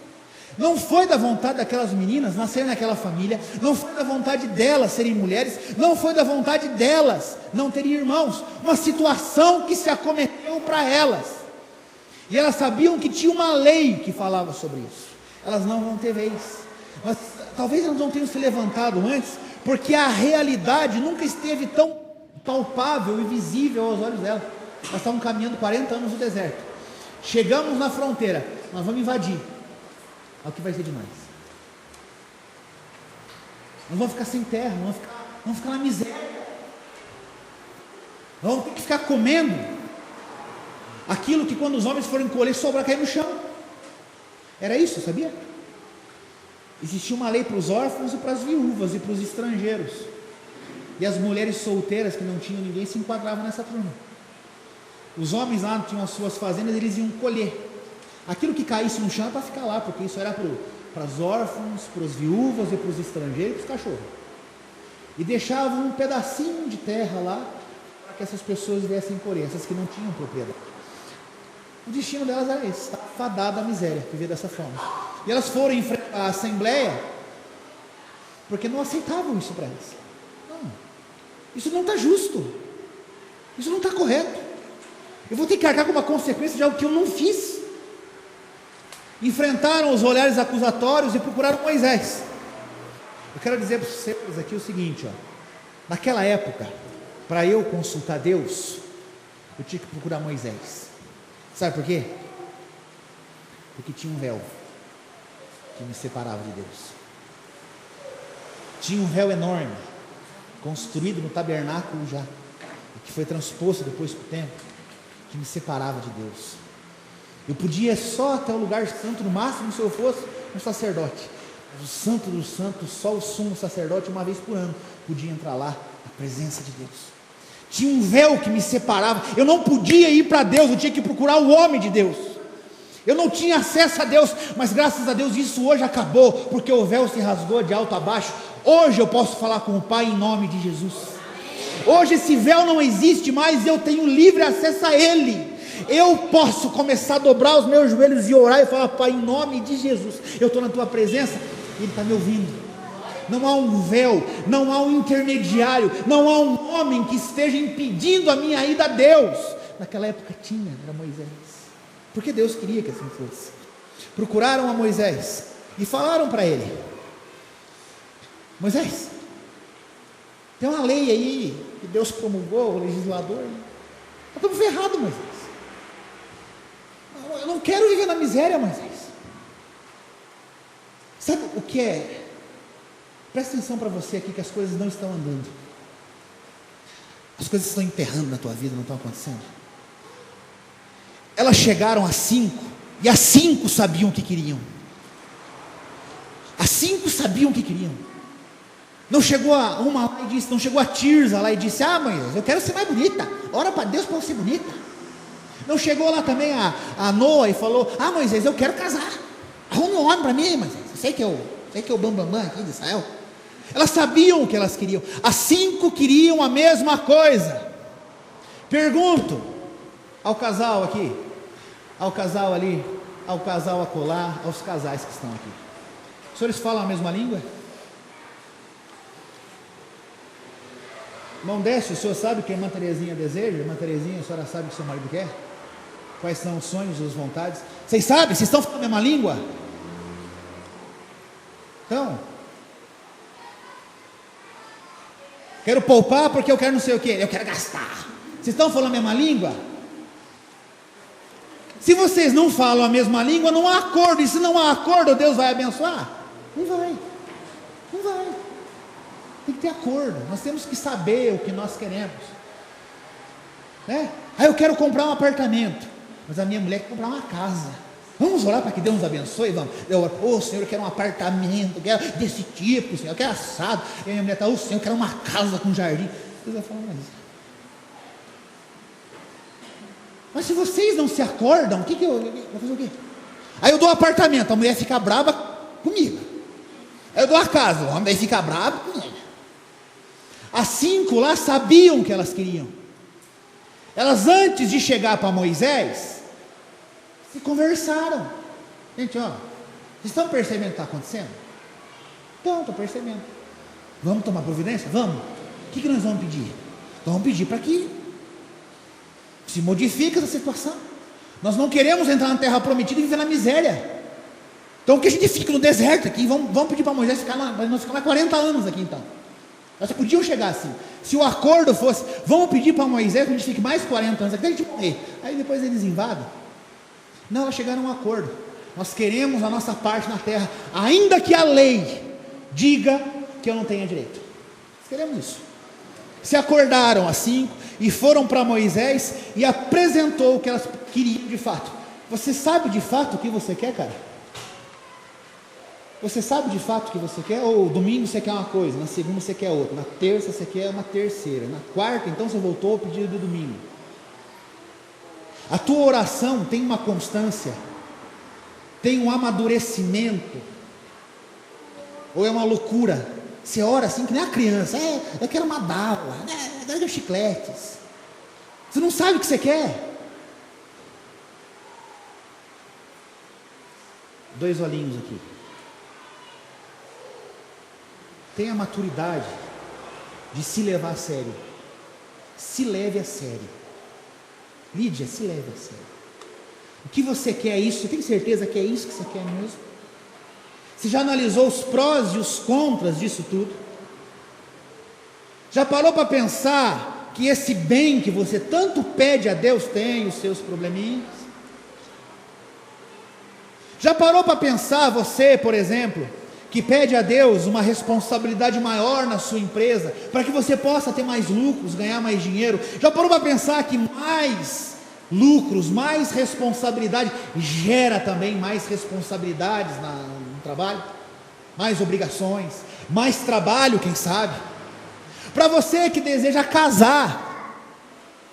Não foi da vontade daquelas meninas nascerem naquela família, não foi da vontade delas serem mulheres, não foi da vontade delas não terem irmãos, uma situação que se acometeu para elas, e elas sabiam que tinha uma lei que falava sobre isso. Elas não vão ter vez, mas talvez elas não tenham se levantado antes, porque a realidade nunca esteve tão palpável e visível aos olhos delas. Elas estavam caminhando 40 anos no deserto, chegamos na fronteira, nós vamos invadir. Olha o que vai ser demais. Nós vamos ficar sem terra, vamos ficar na miséria. Nós vamos ter que ficar comendo aquilo que quando os homens forem colher, sobra cair no chão. Era isso, sabia? Existia uma lei para os órfãos e para as viúvas e para os estrangeiros. E as mulheres solteiras que não tinham ninguém se enquadravam nessa turma. Os homens lá tinham as suas fazendas, eles iam colher. Aquilo que caísse no chão era para ficar lá, porque isso era para os órfãos, para as viúvas e para os estrangeiros e para os cachorros. E deixavam um pedacinho de terra lá, para que essas pessoas viessem colher, essas que não tinham propriedade. O destino delas era esse, estar fadada à miséria, viver dessa forma. E elas foram enfrentar a assembleia, porque não aceitavam isso para elas. Não, isso não está justo, isso não está correto. Eu vou ter que arcar com uma consequência de algo que eu não fiz. Enfrentaram os olhares acusatórios e procuraram Moisés. Eu quero dizer para vocês aqui o seguinte, naquela época, para eu consultar Deus, eu tinha que procurar Moisés. Sabe por quê? Porque tinha um véu que me separava de Deus. Tinha um véu enorme, construído no tabernáculo já, e que foi transposto depois com o tempo, que me separava de Deus. Eu podia ir só até o lugar santo, no máximo se eu fosse um sacerdote. Mas o santo dos santos, só o sumo sacerdote, uma vez por ano, podia entrar lá, na presença de Deus. Tinha um véu que me separava. Eu não podia ir para Deus, eu tinha que procurar o homem de Deus. Eu não tinha acesso a Deus, mas graças a Deus isso hoje acabou, porque o véu se rasgou de alto a baixo. Hoje eu posso falar com o Pai em nome de Jesus. Hoje esse véu não existe mais, eu tenho livre acesso a ele. Eu posso começar a dobrar os meus joelhos e orar e falar: Pai, em nome de Jesus, eu estou na tua presença, ele está me ouvindo. Não há um véu, não há um intermediário, não há um homem que esteja impedindo a minha ida a Deus. Naquela época tinha, era Moisés, porque Deus queria que assim fosse. Procuraram a Moisés e falaram para ele: Moisés, tem uma lei aí que Deus promulgou, o legislador, está tudo ferrado, Moisés. Eu não quero viver na miséria, Moisés. Sabe o que é? Presta atenção para você aqui, que as coisas não estão andando, as coisas estão emperrando na tua vida, não estão acontecendo. Elas chegaram a 5, e as 5 sabiam o que queriam. As 5 sabiam o que queriam. Não chegou a uma lá e disse, não chegou a Tirza lá e disse: ah, mãe, eu quero ser mais bonita, ora para Deus para eu ser bonita. Não chegou lá também a Noa e falou: ah, Moisés, eu quero casar, arrume um homem para mim, Moisés, eu sei que é o bambambam aqui de Israel. Elas sabiam o que elas queriam. As 5 queriam a mesma coisa. Pergunto ao casal aqui, ao casal ali, ao casal acolá, aos casais que estão aqui: os senhores falam a mesma língua? Mão desce, o senhor sabe o que a irmã Terezinha deseja? Irmã Terezinha, a senhora sabe o que seu marido quer? Quais são os sonhos e as vontades? Vocês sabem? Vocês estão falando a mesma língua? Então, quero poupar porque eu quero não sei o que, eu quero gastar. Vocês estão falando a mesma língua? Se vocês não falam a mesma língua, não há acordo. E se não há acordo, Deus vai abençoar? Não vai. Não vai. Tem que ter acordo. Nós temos que saber o que nós queremos, né? Ah, eu quero comprar um apartamento, mas a minha mulher quer comprar uma casa. Vamos orar para que Deus nos abençoe? Vamos. Eu oro: Senhor, eu quero um apartamento, eu quero desse tipo, Senhor, eu quero assado. E a minha mulher está: Senhor, eu quero uma casa com jardim. Deus vai falar: mas se vocês não se acordam, o que eu vou fazer o quê? Aí eu dou um apartamento, a mulher fica brava comigo. Aí eu dou a casa, o homem fica bravo comigo. As 5 lá sabiam o que elas queriam. Elas, antes de chegar para Moisés, se conversaram. Gente, ó, vocês estão percebendo o que está acontecendo? Então, estou percebendo. Vamos tomar providência? Vamos. O que nós vamos pedir? Vamos pedir para que se modifique essa situação. Nós não queremos entrar na terra prometida e viver na miséria. Então que a gente fique no deserto aqui. Vamos pedir para Moisés ficar lá, nós ficamos 40 anos aqui então. Nós podiam chegar assim. Se o acordo fosse: vamos pedir para Moisés que a gente fique mais 40 anos até a gente morrer. Aí depois eles invadem. Não, elas chegaram a um acordo. Nós queremos a nossa parte na terra, ainda que a lei diga que eu não tenha direito. Nós queremos isso. Se acordaram as 5 e foram para Moisés e apresentou o que elas queriam de fato. Você sabe de fato o que você quer, cara? Você sabe de fato o que você quer? Ou domingo você quer uma coisa, na segunda você quer outra, na terça você quer uma terceira, na quarta então você voltou ao pedido do domingo. A tua oração tem uma constância, tem um amadurecimento, ou é uma loucura? Você ora assim que nem a criança: eu quero uma bala, eu quero chicletes. Você não sabe o que você quer. 2 olhinhos aqui. Tenha a maturidade de se levar a sério. Se leve a sério. Lídia, se leve a sério. O que você quer é isso? Você tem certeza que é isso que você quer mesmo? Você já analisou os prós e os contras disso tudo? Já parou para pensar que esse bem que você tanto pede a Deus tem os seus probleminhas? Já parou para pensar, você, por exemplo, que pede a Deus uma responsabilidade maior na sua empresa, para que você possa ter mais lucros, ganhar mais dinheiro? Já parou para pensar que mais lucros, mais responsabilidade, gera também mais responsabilidades no trabalho? Mais obrigações, mais trabalho, quem sabe? Para você que deseja casar,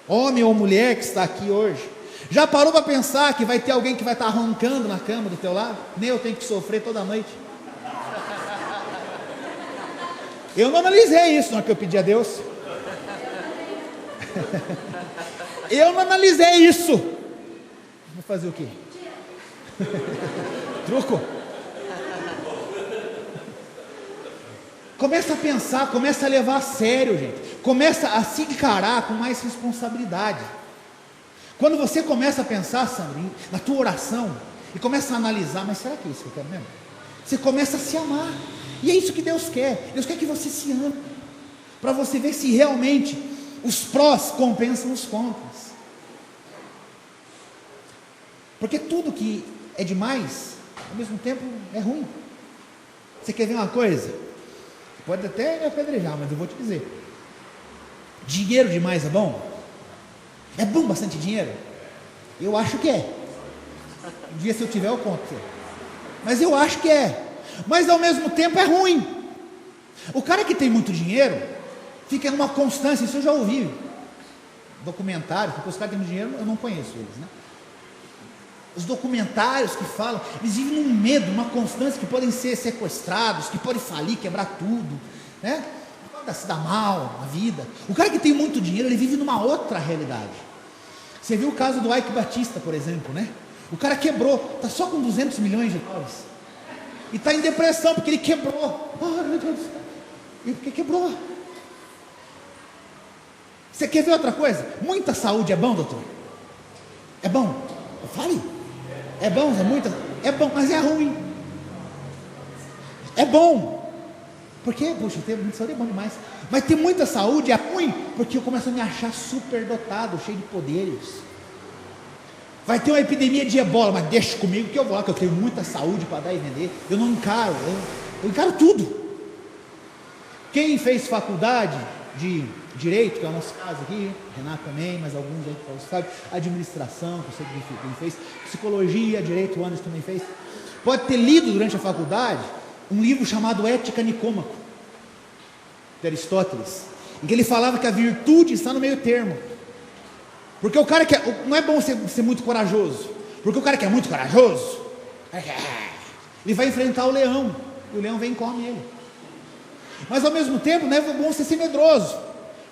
homem ou mulher que está aqui hoje, já parou para pensar que vai ter alguém que vai estar roncando na cama do teu lado? Nem eu tenho que sofrer toda noite. Eu não analisei isso na hora que eu pedi a Deus. Eu não analisei isso. Vou fazer o quê? Truco. Começa a pensar, começa a levar a sério, gente. Começa a se encarar com mais responsabilidade. Quando você começa a pensar, Sandrinho, na tua oração, e começa a analisar, mas será que é isso que eu quero mesmo? Você começa a se amar. E é isso que Deus quer. Deus quer que você se ame, para você ver se realmente os prós compensam os contras. Porque tudo que é demais, ao mesmo tempo é ruim. Você quer ver uma coisa? Pode até me apedrejar, mas eu vou te dizer. Dinheiro demais é bom? É bom bastante dinheiro? Eu acho que é. Um dia, se eu tiver, eu conto. Mas eu acho que é. Mas ao mesmo tempo é ruim. O cara que tem muito dinheiro fica numa constância. Isso eu já ouvi documentários, porque os caras que têm muito dinheiro eu não conheço eles, né? Os documentários que falam, eles vivem num medo, numa constância, que podem ser sequestrados, que podem falir, quebrar tudo, né? Pode se dar mal na vida. O cara que tem muito dinheiro, ele vive numa outra realidade. Você viu o caso do Ike Batista, por exemplo, né? O cara quebrou, está só com 200 milhões de dólares. E está em depressão, porque ele quebrou. Oh, meu Deus do céu. E porque quebrou. Você quer ver outra coisa? Muita saúde é bom, doutor? É bom? Fale. É bom, é muita. É bom, mas é ruim. É bom. Porque, puxa, ter muita saúde é bom demais. Mas ter muita saúde é ruim, porque eu começo a me achar super dotado, cheio de poderes. Vai ter uma epidemia de ebola, mas deixa comigo que eu vou lá, que eu tenho muita saúde para dar e vender. Eu não encaro, eu encaro tudo. Quem fez faculdade de Direito, que é o nosso caso aqui, Renato também, mas alguns aí que sabem, administração, que eu sei que quem fez, psicologia, Direito, o Anderson também fez, pode ter lido durante a faculdade um livro chamado Ética Nicômaco, de Aristóteles, em que ele falava que a virtude está no meio termo. Porque o cara que não é bom ser muito corajoso, porque o cara que é muito corajoso, ele vai enfrentar o leão, e o leão vem e come ele. Mas ao mesmo tempo não é bom você ser medroso,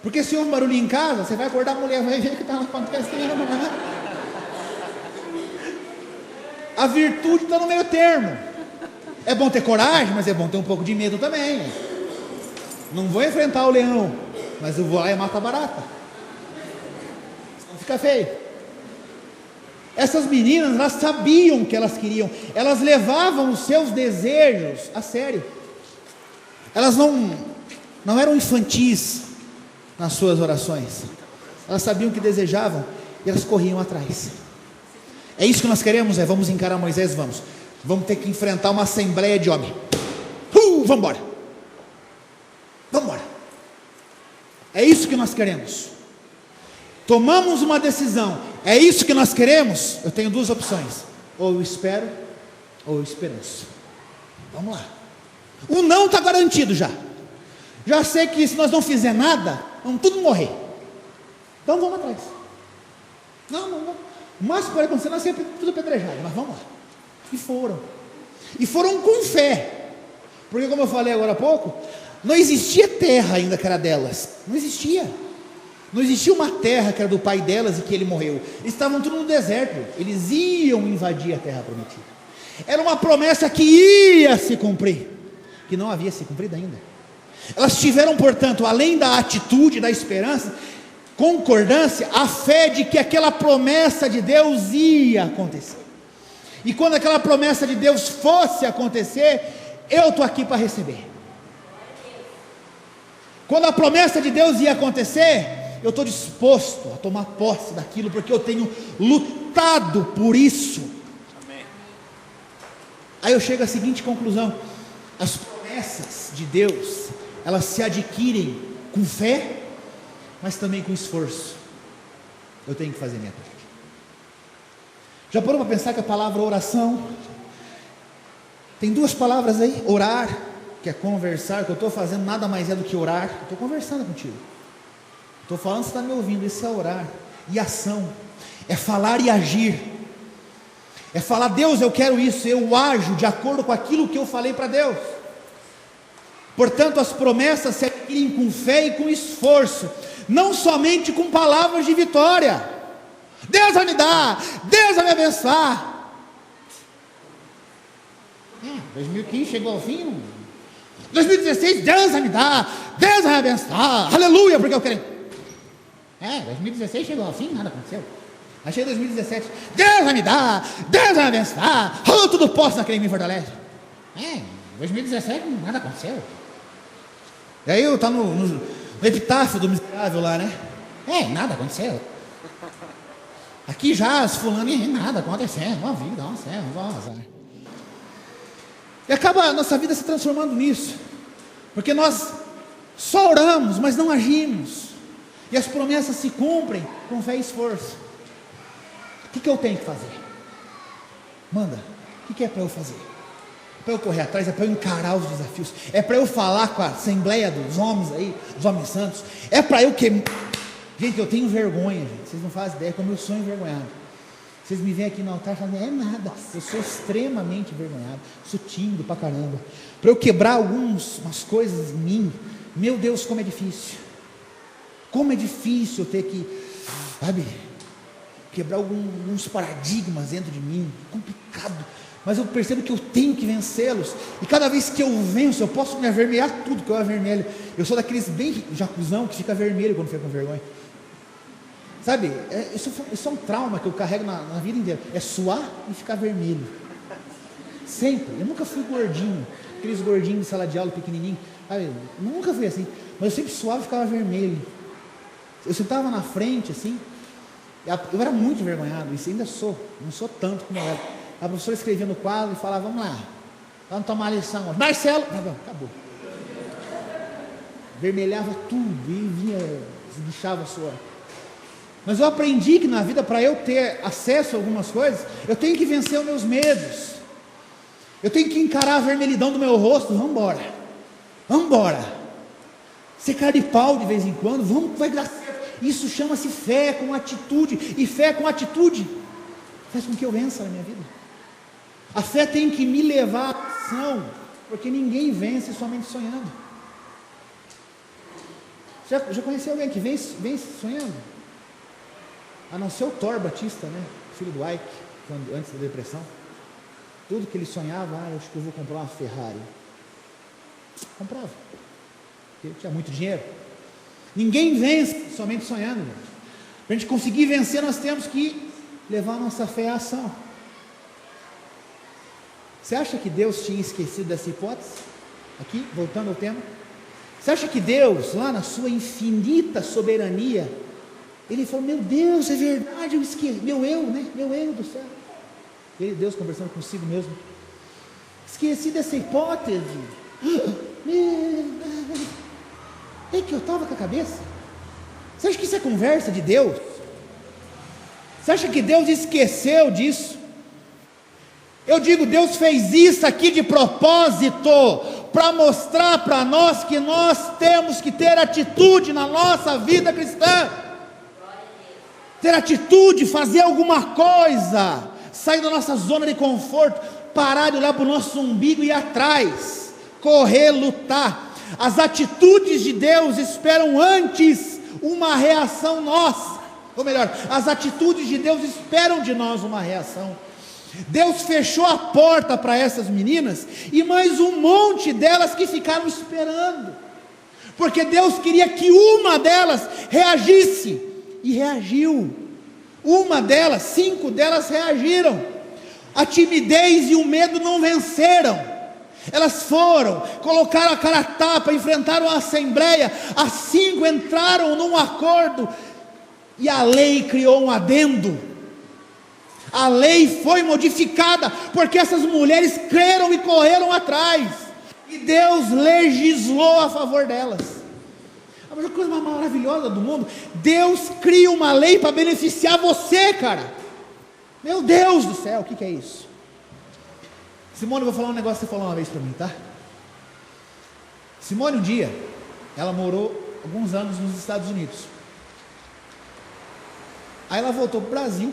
porque se houve um barulho em casa, você vai acordar a mulher, vai ver que está acontecendo. A virtude está no meio termo. É bom ter coragem, mas é bom ter um pouco de medo também. Não vou enfrentar o leão, mas eu vou lá e mato a barata. Senão fica feio. Essas meninas, elas sabiam o que elas queriam. Elas levavam os seus desejos a sério. Elas não eram infantis nas suas orações. Elas sabiam o que desejavam e elas corriam atrás. É isso que nós queremos, vamos encarar Moisés, vamos ter que enfrentar uma assembleia de homens. Vamos embora. Vamos embora. É isso que nós queremos. Tomamos uma decisão. É isso que nós queremos. Eu tenho duas opções: ou eu espero, ou eu esperanço. Vamos lá. O não está garantido já. Já sei que se nós não fizer nada, vamos tudo morrer. Então vamos atrás. Não. O máximo que pode acontecer, nós sempre tudo apedrejado, mas vamos lá. E foram. E foram com fé. Porque, como eu falei agora há pouco, não existia terra ainda que era delas. Não existia. Não existia uma terra que era do pai delas e que ele morreu. Eles estavam tudo no deserto. Eles iam invadir a terra prometida. Era uma promessa que ia se cumprir, que não havia se cumprido ainda. Elas tiveram, portanto, além da atitude, da esperança, concordância, a fé de que aquela promessa de Deus ia acontecer. E quando aquela promessa de Deus fosse acontecer, eu estou aqui para receber. Quando a promessa de Deus ia acontecer, eu estou disposto a tomar posse daquilo, porque eu tenho lutado por isso. Amém. Aí eu chego à seguinte conclusão: as promessas de Deus, elas se adquirem com fé, mas também com esforço. Eu tenho que fazer minha parte. Já parou para pensar que a palavra oração tem duas palavras aí? Orar, que é conversar. O que eu estou fazendo nada mais é do que orar. Eu estou conversando contigo. Estou falando, você está me ouvindo. Isso é orar. E ação é falar e agir. É falar: Deus, eu quero isso. Eu ajo de acordo com aquilo que eu falei para Deus. Portanto, as promessas se adquirem com fé e com esforço. não somente com palavras de vitória. Deus vai me dar, Deus vai me abençoar. 2015 chegou ao fim. 2016, Deus vai me dar, Deus vai me abençoar, aleluia, porque eu quero. 2016 chegou ao fim, nada aconteceu. Aí chega 2017, Deus vai me dar, Deus vai me abençoar, eu tudo posso naquele que me fortalece. 2017 nada aconteceu. E aí está no epitáfio do miserável lá, né? Nada aconteceu. Aqui já as fulano, nada acontecendo, uma vida, uma céu, um azar. E acaba a nossa vida se transformando nisso, porque nós só oramos, mas não agimos, e as promessas se cumprem com fé e esforço. O que eu tenho que fazer? Manda, o que é para eu fazer? É para eu correr atrás, é para eu encarar os desafios, é para eu falar com a assembleia dos homens aí, dos homens santos, é para eu que... Gente, eu tenho vergonha, gente. Vocês não fazem ideia como eu sou envergonhado. Vocês me veem aqui no altar e falam, é nada, eu sou extremamente envergonhado, sou tímido pra caramba. Para eu quebrar umas coisas em mim, meu Deus, como é difícil. Como é difícil eu ter que, sabe, quebrar alguns paradigmas dentro de mim, complicado. Mas eu percebo que eu tenho que vencê-los, e cada vez que eu venço, eu posso me avermelhar tudo que eu avermelho. Eu sou daqueles bem jacuzão que fica vermelho quando fica com vergonha. Sabe, isso é um trauma que eu carrego na vida inteira, é suar e ficar vermelho, sempre. Eu nunca fui gordinho, aqueles gordinhos de sala de aula pequenininho, sabe? Nunca fui assim, mas eu sempre suava e ficava vermelho. Eu sentava na frente assim, eu era muito envergonhado, isso ainda sou, não sou tanto como eu era. A professora escrevia no quadro e falava, vamos lá, vamos tomar a lição, Marcelo, acabou, vermelhava tudo e vinha, esguichava a suor. Mas eu aprendi que na vida, para eu ter acesso a algumas coisas, eu tenho que vencer os meus medos, eu tenho que encarar a vermelhidão do meu rosto. Vamos embora, ser cara de pau de vez em quando, vai dar certo. Isso chama-se fé com atitude, e fé com atitude faz com que eu vença na minha vida. A fé tem que me levar à ação, porque ninguém vence somente sonhando. Já conheceu alguém que vence sonhando? A não ser o Thor Batista, né? Filho do Ike, antes da depressão. Tudo que ele sonhava, eu acho que eu vou comprar uma Ferrari. Comprava, porque ele tinha muito dinheiro. Ninguém vence somente sonhando. Para a gente conseguir vencer, nós temos que levar a nossa fé à ação. Você acha que Deus tinha esquecido dessa hipótese? Aqui, voltando ao tema. Você acha que Deus, lá na sua infinita soberania, Ele falou, meu Deus, é verdade, eu esqueci, meu eu do céu. Deus conversando consigo mesmo, esqueci dessa hipótese. É que eu estava com a cabeça. Você acha que isso é conversa de Deus? Você acha que Deus esqueceu disso? Eu digo, Deus fez isso aqui de propósito, para mostrar para nós que nós temos que ter atitude na nossa vida cristã. Ter atitude, fazer alguma coisa, sair da nossa zona de conforto, parar de olhar para o nosso umbigo e ir atrás, correr, lutar. As atitudes de Deus esperam antes uma reação nossa, ou melhor, as atitudes de Deus esperam de nós uma reação. Deus fechou a porta para essas meninas, e mais um monte delas que ficaram esperando, porque Deus queria que uma delas reagisse, e reagiu. Uma delas, 5 delas reagiram. A timidez e o medo não venceram. Elas foram, colocaram a cara a tapa, enfrentaram a assembleia. As 5 entraram num acordo, e a lei criou um adendo. A lei foi modificada, porque essas mulheres creram e correram atrás, e Deus legislou a favor delas. A melhor coisa mais maravilhosa do mundo, Deus cria uma lei para beneficiar você, cara. Meu Deus do céu, o que é isso? Simone, eu vou falar um negócio que você falou uma vez para mim, tá? Simone, um dia, ela morou alguns anos nos Estados Unidos. Aí ela voltou para o Brasil,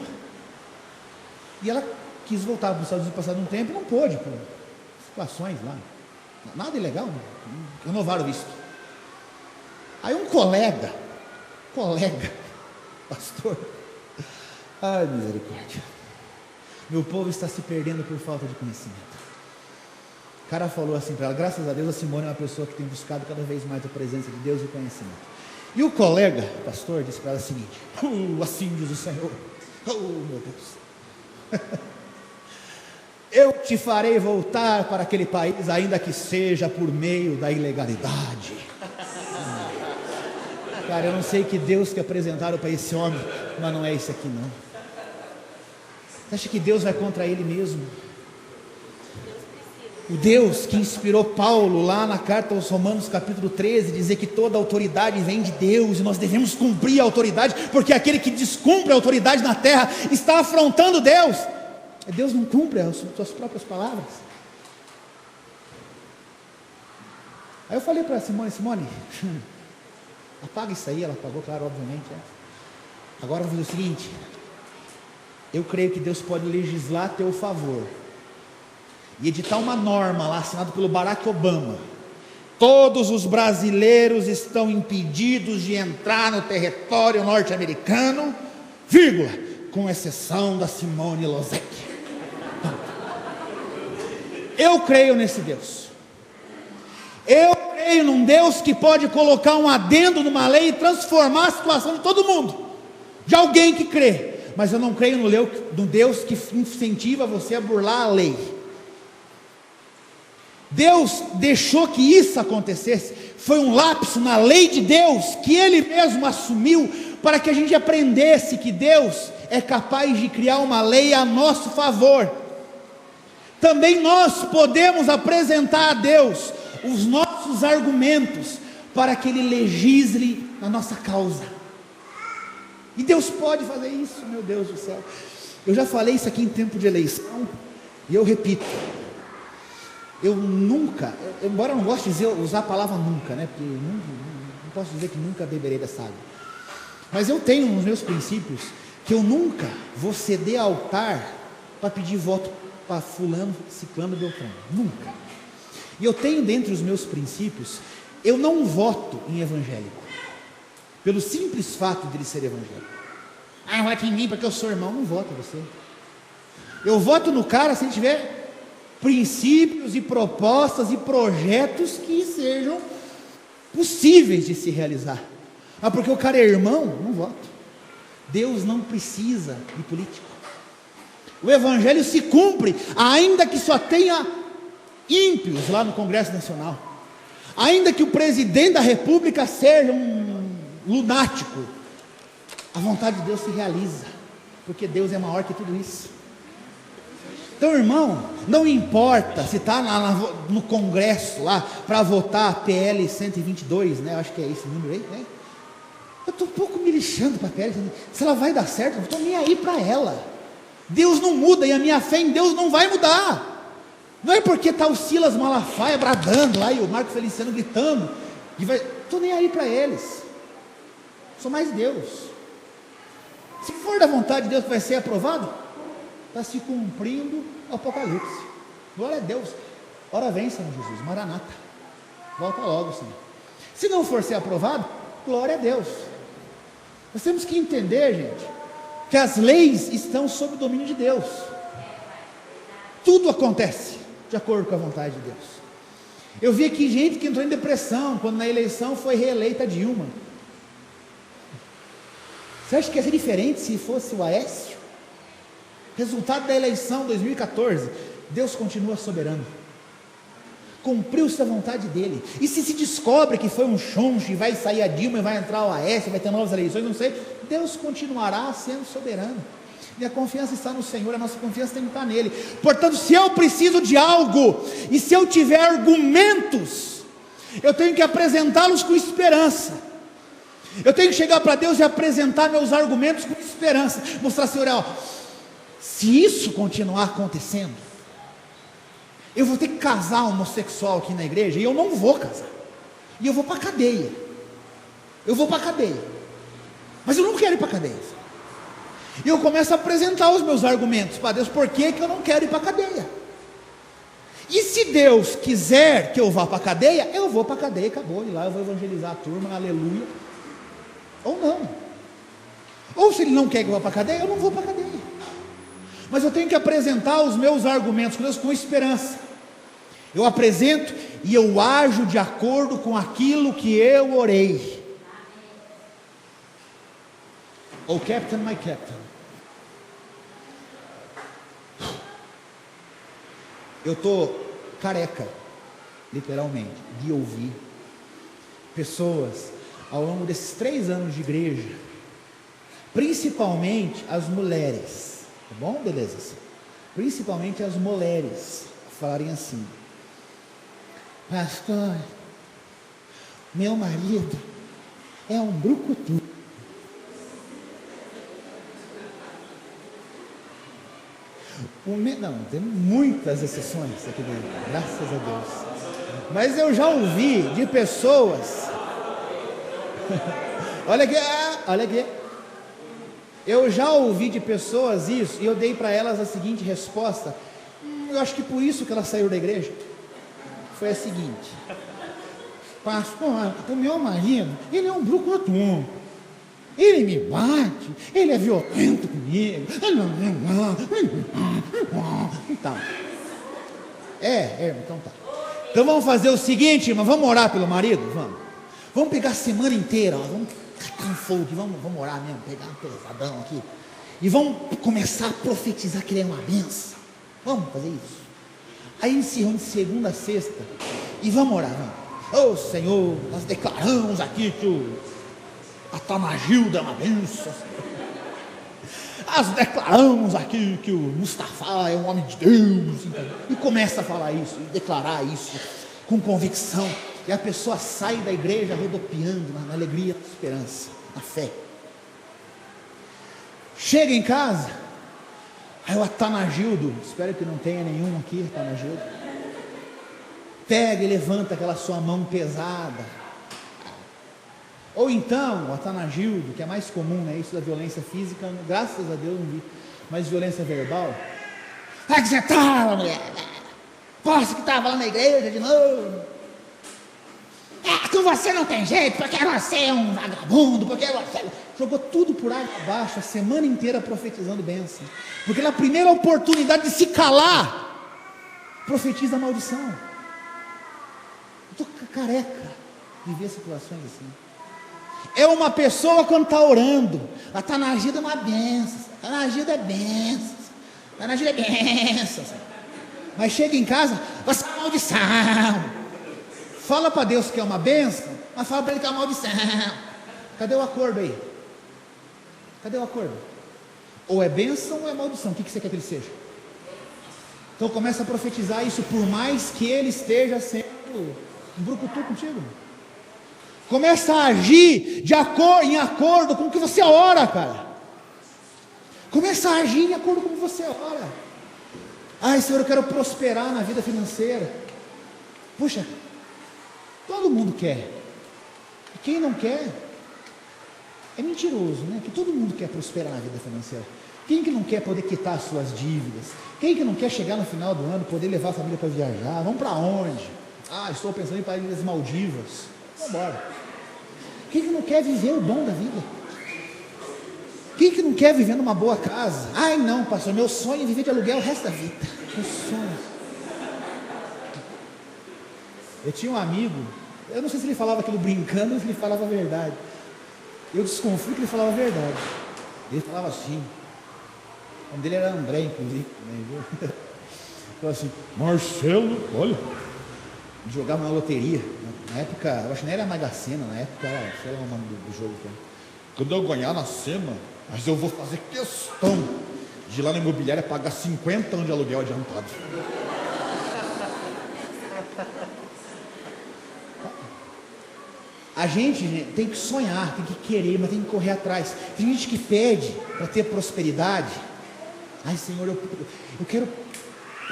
e ela quis voltar para os Estados Unidos passado um tempo, e não pôde, por situações lá, nada ilegal, renovaram o visto. Aí um colega colega, pastor, ai misericórdia, meu povo está se perdendo por falta de conhecimento. O cara falou assim para ela, graças a Deus a Simone é uma pessoa que tem buscado cada vez mais a presença de Deus e o conhecimento. E o colega, pastor, disse para ela o seguinte, assim diz o Senhor, meu Deus, eu te farei voltar para aquele país, ainda que seja por meio da ilegalidade. Cara, eu não sei que Deus que apresentaram para esse homem, mas não é esse aqui não. Você acha que Deus vai contra ele mesmo? O Deus que inspirou Paulo lá na carta aos Romanos capítulo 13, dizer que toda autoridade vem de Deus, e nós devemos cumprir a autoridade, porque aquele que descumpre a autoridade na terra, está afrontando Deus. Deus não cumpre as suas próprias palavras. Aí eu falei para Simone, apaga isso aí. Ela apagou, claro, obviamente. Agora vamos fazer o seguinte, eu creio que Deus pode legislar a teu favor, e editar uma norma lá, assinada pelo Barack Obama. Todos os brasileiros estão impedidos de entrar no território norte-americano, vírgula, com exceção da Simone Lozec. Eu creio nesse Deus. Eu creio num Deus que pode colocar um adendo numa lei e transformar a situação de todo mundo, de alguém que crê. Mas eu não creio no Deus que incentiva você a burlar a lei. Deus deixou que isso acontecesse, foi um lapso na lei de Deus, que Ele mesmo assumiu, para que a gente aprendesse que Deus é capaz de criar uma lei a nosso favor. Também nós podemos apresentar a Deus os nossos argumentos, para que Ele legisle na nossa causa, e Deus pode fazer isso, meu Deus do céu. Eu já falei isso aqui em tempo de eleição, e eu repito, eu nunca, embora eu não goste de usar a palavra nunca, né? Porque não posso dizer que nunca beberei dessa água, mas eu tenho nos meus princípios que eu nunca vou ceder altar para pedir voto para fulano, ciclano, beltrano, nunca. E eu tenho dentre os meus princípios, eu não voto em evangélico, pelo simples fato de ele ser evangélico. Vote em mim porque eu sou irmão. Não voto em você. Eu voto no cara se ele tiver princípios e propostas e projetos que sejam possíveis de se realizar. Porque o cara é irmão, não voto. Deus não precisa de político. O evangelho se cumpre, ainda que só tenha ímpios lá no Congresso Nacional, ainda que o presidente da República seja um lunático, a vontade de Deus se realiza, porque Deus é maior que tudo isso. Então, irmão, não importa se está no Congresso lá para votar a PL 122, né? Acho que é esse número aí, né? Eu estou um pouco me lixando para a PL, se ela vai dar certo, eu não estou nem aí para ela. Deus não muda, e a minha fé em Deus não vai mudar. Não é porque está o Silas Malafaia bradando lá e o Marco Feliciano gritando, estou nem aí para eles. Sou mais Deus. Se for da vontade de Deus que vai ser aprovado, está se cumprindo o Apocalipse. Glória a Deus. Ora vem, Senhor Jesus, Maranata, volta logo, Senhor. Se não for ser aprovado, glória a Deus. Nós temos que entender, gente, que as leis estão sob o domínio de Deus. Tudo acontece de acordo com a vontade de Deus. Eu vi aqui gente que entrou em depressão quando na eleição foi reeleita Dilma. Você acha que ia ser diferente se fosse o Aécio? Resultado da eleição 2014, Deus continua soberano. Cumpriu-se a vontade dele. E se descobre que foi um chonche, vai sair a Dilma e vai entrar o Aécio, vai ter novas eleições, não sei, Deus continuará sendo soberano. Minha confiança está no Senhor, a nossa confiança tem que estar nele. Portanto, se eu preciso de algo, e se eu tiver argumentos, eu tenho que apresentá-los com esperança. Eu tenho que chegar para Deus e apresentar meus argumentos com esperança. Mostrar, Senhor, ó, se isso continuar acontecendo, eu vou ter que casar homossexual aqui na igreja, e eu não vou casar, e eu vou para a cadeia. Eu vou para a cadeia, mas eu não quero ir para a cadeia. E eu começo a apresentar os meus argumentos para Deus, por que eu não quero ir para a cadeia. E se Deus quiser que eu vá para a cadeia, eu vou para a cadeia, acabou, e lá eu vou evangelizar a turma, aleluia. ou não. Ou se ele não quer que eu vá para a cadeia, eu não vou para a cadeia. Mas eu tenho que apresentar os meus argumentos com Deus com esperança. Eu apresento e eu ajo de acordo com aquilo que eu orei. Oh Captain, my Captain. Eu estou careca, literalmente, de ouvir pessoas ao longo desses 3 anos de igreja, principalmente as mulheres, tá bom? Beleza? Principalmente as mulheres falarem assim: pastor, meu marido é um brucutu. Não, tem muitas exceções aqui dentro, graças a Deus. Mas eu já ouvi de pessoas. Olha aqui. Eu já ouvi de pessoas isso, e eu dei para elas a seguinte resposta. Eu acho que por isso que ela saiu da igreja. Foi a seguinte: pastor, o meu marido, ele é um brucutu. Ele me bate, ele é violento comigo. Então, então tá. Então vamos fazer o seguinte, irmão, vamos orar pelo marido? Vamos pegar a semana inteira, vamos catar um fogo, vamos orar mesmo, pegar um pesadão aqui. E vamos começar a profetizar que ele é uma benção. Vamos fazer isso. Aí encerramos de segunda a sexta e vamos orar. Ô Senhor, nós declaramos aqui que a Tamagilda é uma benção. Nós declaramos aqui que o Mustafa é um homem de Deus. E começa a falar isso, e declarar isso com convicção. E a pessoa sai da igreja rodopiando na alegria, na esperança, na fé. Chega em casa, aí o Atanagildo, espero que não tenha nenhum aqui, Atanagildo, pega e levanta aquela sua mão pesada. Ou então, o Atanagildo, que é mais comum, né? Isso da violência física, graças a Deus não vi, mas violência verbal. Vai que você estava, mulher? Posso que estava lá na igreja de novo? Com você não tem jeito, porque você é um vagabundo, porque você... Jogou tudo por água abaixo, a semana inteira profetizando bênção. Porque na primeira oportunidade de se calar, profetiza a maldição. Eu estou careca de ver situações assim. É uma pessoa quando está orando, a Tanagilda é uma benção, a Tanagilda é benção, a Tanagilda é benção, mas chega em casa, você é uma maldição. Fala para Deus que é uma benção, mas fala para ele que é uma maldição. Cadê o acordo aí? Cadê o acordo? Ou é benção ou é maldição? O que você quer que ele seja? Então começa a profetizar isso, por mais que ele esteja sendo um brucutu contigo. Começa a agir em acordo com o que você ora, cara. Começa a agir em acordo com o que você ora. Ai, Senhor, eu quero prosperar na vida financeira. Puxa, todo mundo quer. E quem não quer é mentiroso, né? Que todo mundo quer prosperar na vida financeira. Quem que não quer poder quitar as suas dívidas? Quem que não quer chegar no final do ano, poder levar a família para viajar? Vamos para onde? Estou pensando em ir para as Ilhas Maldivas. Vamos embora. Quem que não quer viver o bom da vida? Quem que não quer viver numa boa casa? Ai não, pastor, meu sonho é viver de aluguel o resto da vida. Meu sonho. Eu tinha um amigo, eu não sei se ele falava aquilo brincando ou se ele falava a verdade. Eu desconfio que ele falava a verdade. Ele falava assim, o nome dele era André, inclusive, né, viu? Falava assim: Marcelo, olha, jogava na loteria. Na época, eu acho que nem era Mega Sena, na época era, sei lá o nome do jogo. Quando eu ganhar na Sena, mas eu vou fazer questão de ir lá na imobiliária pagar 50 anos de aluguel adiantado. A gente tem que sonhar, tem que querer, mas tem que correr atrás. Tem gente que pede para ter prosperidade. Ai Senhor, eu quero,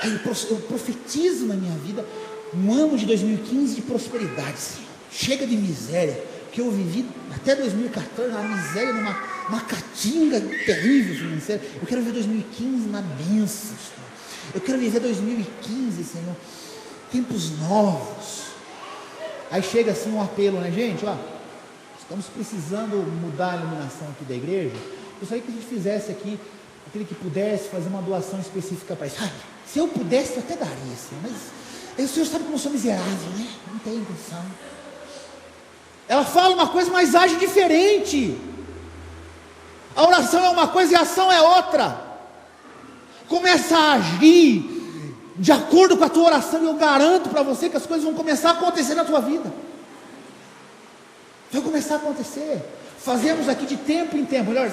eu profetizo na minha vida um ano de 2015 de prosperidade, Senhor. Chega de miséria, que eu vivi até 2014 na miséria, numa catinga terrível financeira. Eu quero viver 2015 na bênção, Senhor. Eu quero viver 2015, Senhor, tempos novos. Aí chega assim um apelo, né, gente? Ó, Estamos precisando mudar a iluminação aqui da igreja. Eu gostaria que a gente fizesse aqui, aquele que pudesse fazer uma doação específica para isso. Se eu pudesse, eu até daria, Senhor, mas o Senhor sabe como eu sou miserável, né? Não tem intenção. Ela fala uma coisa, mas age diferente. A oração é uma coisa e a ação é outra. Começa a agir de acordo com a tua oração, e eu garanto para você que as coisas vão começar a acontecer na tua vida. Vai começar a acontecer. Fazemos aqui de tempo em tempo, melhor,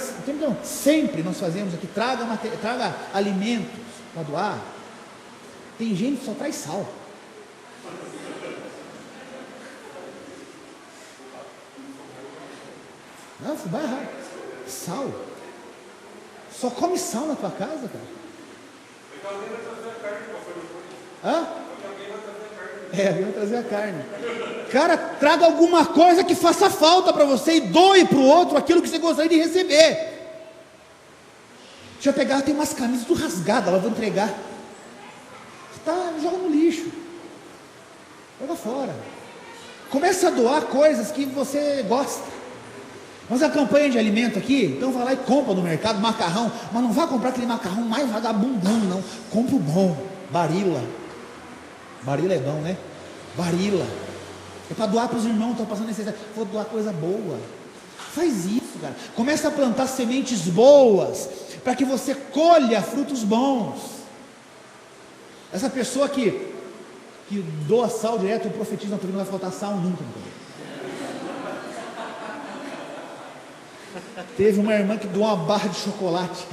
sempre nós fazemos aqui, traga alimentos para doar. Tem gente que só traz sal. Não, você vai errar. Sal. Só come sal na tua casa, cara. Hã? Alguém vai trazer a carne. Cara, traga alguma coisa que faça falta para você e doe para o outro aquilo que você gostaria de receber. Deixa eu pegar, tem umas camisas tudo rasgadas, ela vai entregar. Você joga no lixo. Joga fora. Começa a doar coisas que você gosta. Vamos a campanha de alimento aqui, então vai lá e compra no mercado macarrão, mas não vá comprar aquele macarrão mais vagabundão, não. Compra o bom, Barilla. Barilla é bom, né? Barilla. É para doar para os irmãos que estão passando necessidade. Vou doar coisa boa. Faz isso, cara. Começa a plantar sementes boas, para que você colha frutos bons. Essa pessoa que doa sal direto, eu profetizo na tua vida, não vai faltar sal nunca. Teve uma irmã que doou uma barra de chocolate.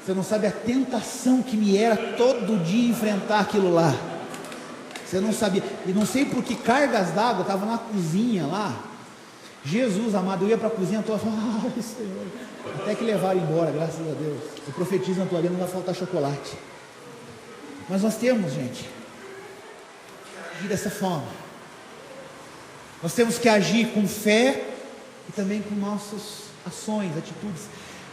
Você não sabe a tentação que me era todo dia enfrentar aquilo lá. Você não sabia. E não sei por que cargas d'água, estava na cozinha lá. Jesus amado, eu ia para a cozinha toda, ai Senhor, até que levaram embora, graças a Deus. Eu profetizo na tua vida, não vai faltar chocolate. Mas nós temos, gente, que agir dessa forma. Nós temos que agir com fé e também com nossas ações, atitudes.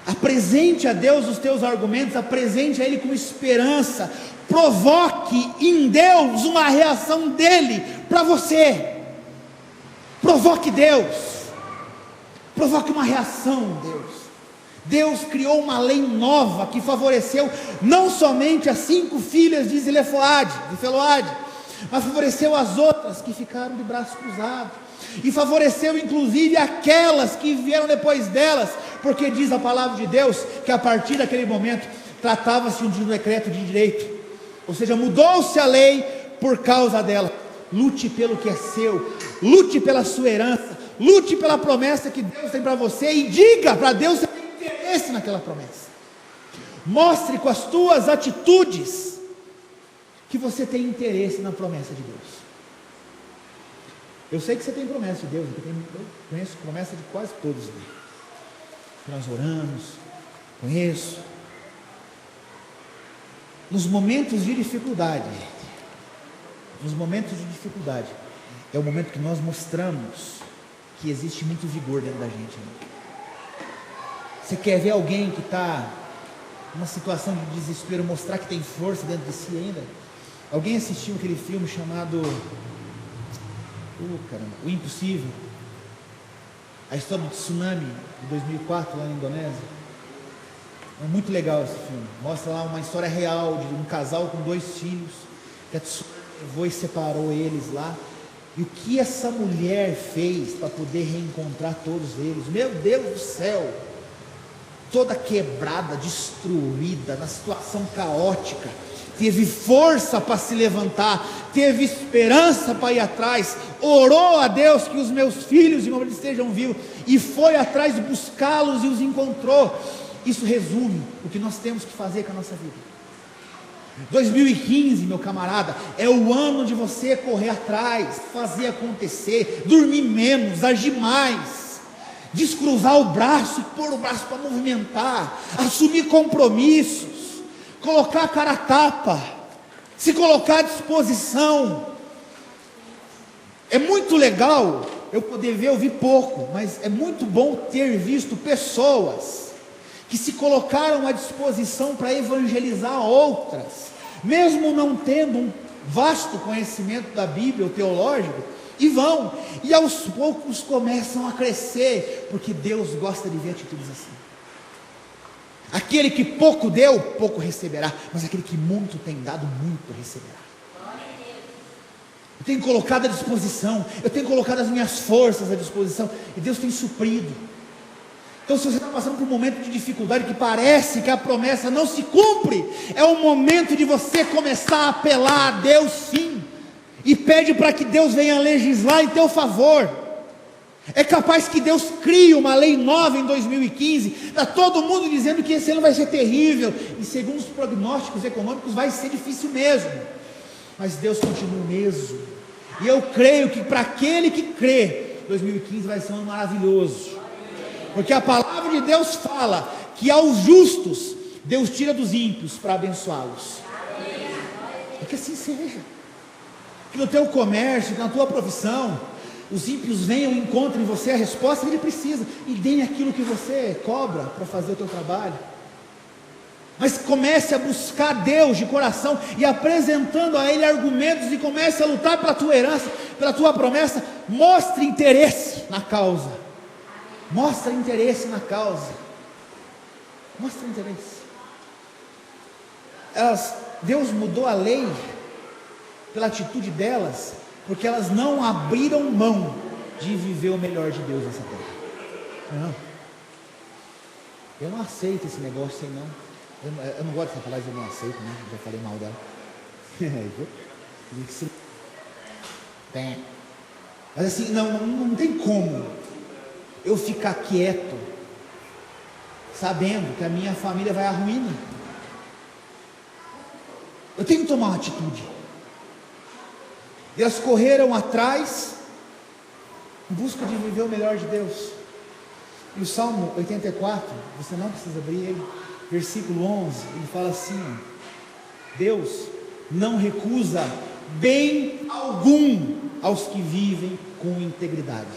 Apresente a Deus os teus argumentos, apresente a Ele com esperança, provoque em Deus uma reação dEle para você. Provoque Deus, provoque uma reação, Deus criou uma lei nova que favoreceu não somente as 5 filhas de Zeloade, mas favoreceu as outras que ficaram de braços cruzados, e favoreceu inclusive aquelas que vieram depois delas, porque diz a palavra de Deus que a partir daquele momento tratava-se de um decreto de direito, ou seja, mudou-se a lei por causa dela. Lute pelo que é seu, lute pela sua herança, lute pela promessa que Deus tem para você, e diga para Deus se tem interesse naquela promessa. Mostre com as tuas atitudes que você tem interesse na promessa de Deus. Eu sei que você tem promessa de Deus, eu conheço promessa de quase todos, né? Nós oramos, conheço. Nos momentos de dificuldade, é o momento que nós mostramos que existe muito vigor dentro da gente, né? Você quer ver alguém que está numa situação de desespero, mostrar que tem força dentro de si ainda? Alguém assistiu aquele filme chamado O Impossível? A história do tsunami de 2004 lá na Indonésia. É muito legal esse filme. Mostra lá uma história real de um casal com 2 filhos, que a tsunami levou e separou eles lá. E o que essa mulher fez para poder reencontrar todos eles? Meu Deus do céu! Toda quebrada, destruída, na situação caótica, teve força para se levantar, teve esperança para ir atrás, orou a Deus que os meus filhos e meu marido estejam vivos, e foi atrás de buscá-los e os encontrou. Isso resume o que nós temos que fazer com a nossa vida. 2015, meu camarada, é o ano de você correr atrás, fazer acontecer, dormir menos, agir mais, descruzar o braço e pôr o braço para movimentar, assumir compromissos, colocar a cara a tapa, se colocar à disposição. É muito legal eu poder ver, eu vi pouco, mas é muito bom ter visto pessoas que se colocaram à disposição para evangelizar outras, mesmo não tendo um vasto conhecimento da Bíblia ou teológico, E vão, e aos poucos começam a crescer, porque Deus gosta de ver atitudes assim. Aquele que pouco deu, pouco receberá, mas aquele que muito tem dado, muito receberá. Eu tenho colocado à disposição, eu tenho colocado as minhas forças à disposição, e Deus tem suprido. Então, se você está passando por um momento de dificuldade, que parece que a promessa não se cumpre, é o momento de você começar a apelar a Deus, sim, e pede para que Deus venha legislar em teu favor. É capaz que Deus crie uma lei nova em 2015, está todo mundo dizendo que esse ano vai ser terrível, e segundo os prognósticos econômicos vai ser difícil mesmo, mas Deus continua o mesmo, e eu creio que para aquele que crê, 2015 vai ser um ano maravilhoso, porque a palavra de Deus fala que aos justos Deus tira dos ímpios para abençoá-los. É que assim seja, que no teu comércio, na tua profissão, os ímpios venham e encontrem em você a resposta que ele precisa, e deem aquilo que você cobra para fazer o teu trabalho. Mas comece a buscar Deus de coração, e apresentando a Ele argumentos, e comece a lutar pela tua herança, pela tua promessa. Mostre interesse na causa. Mostra interesse na causa. Mostra interesse. Deus mudou a lei pela atitude delas, porque elas não abriram mão de viver o melhor de Deus nessa terra. Não. Eu não aceito esse negócio aí não. Eu não gosto dessa palavra, eu não aceito, né? Já falei mal dela. Mas assim, não tem como eu ficar quieto, sabendo que a minha família vai à ruína. Eu tenho que tomar uma atitude. Elas correram atrás, em busca de viver o melhor de Deus. E o Salmo 84, você não precisa abrir ele, versículo 11, ele fala assim: Deus não recusa bem algum aos que vivem com integridade.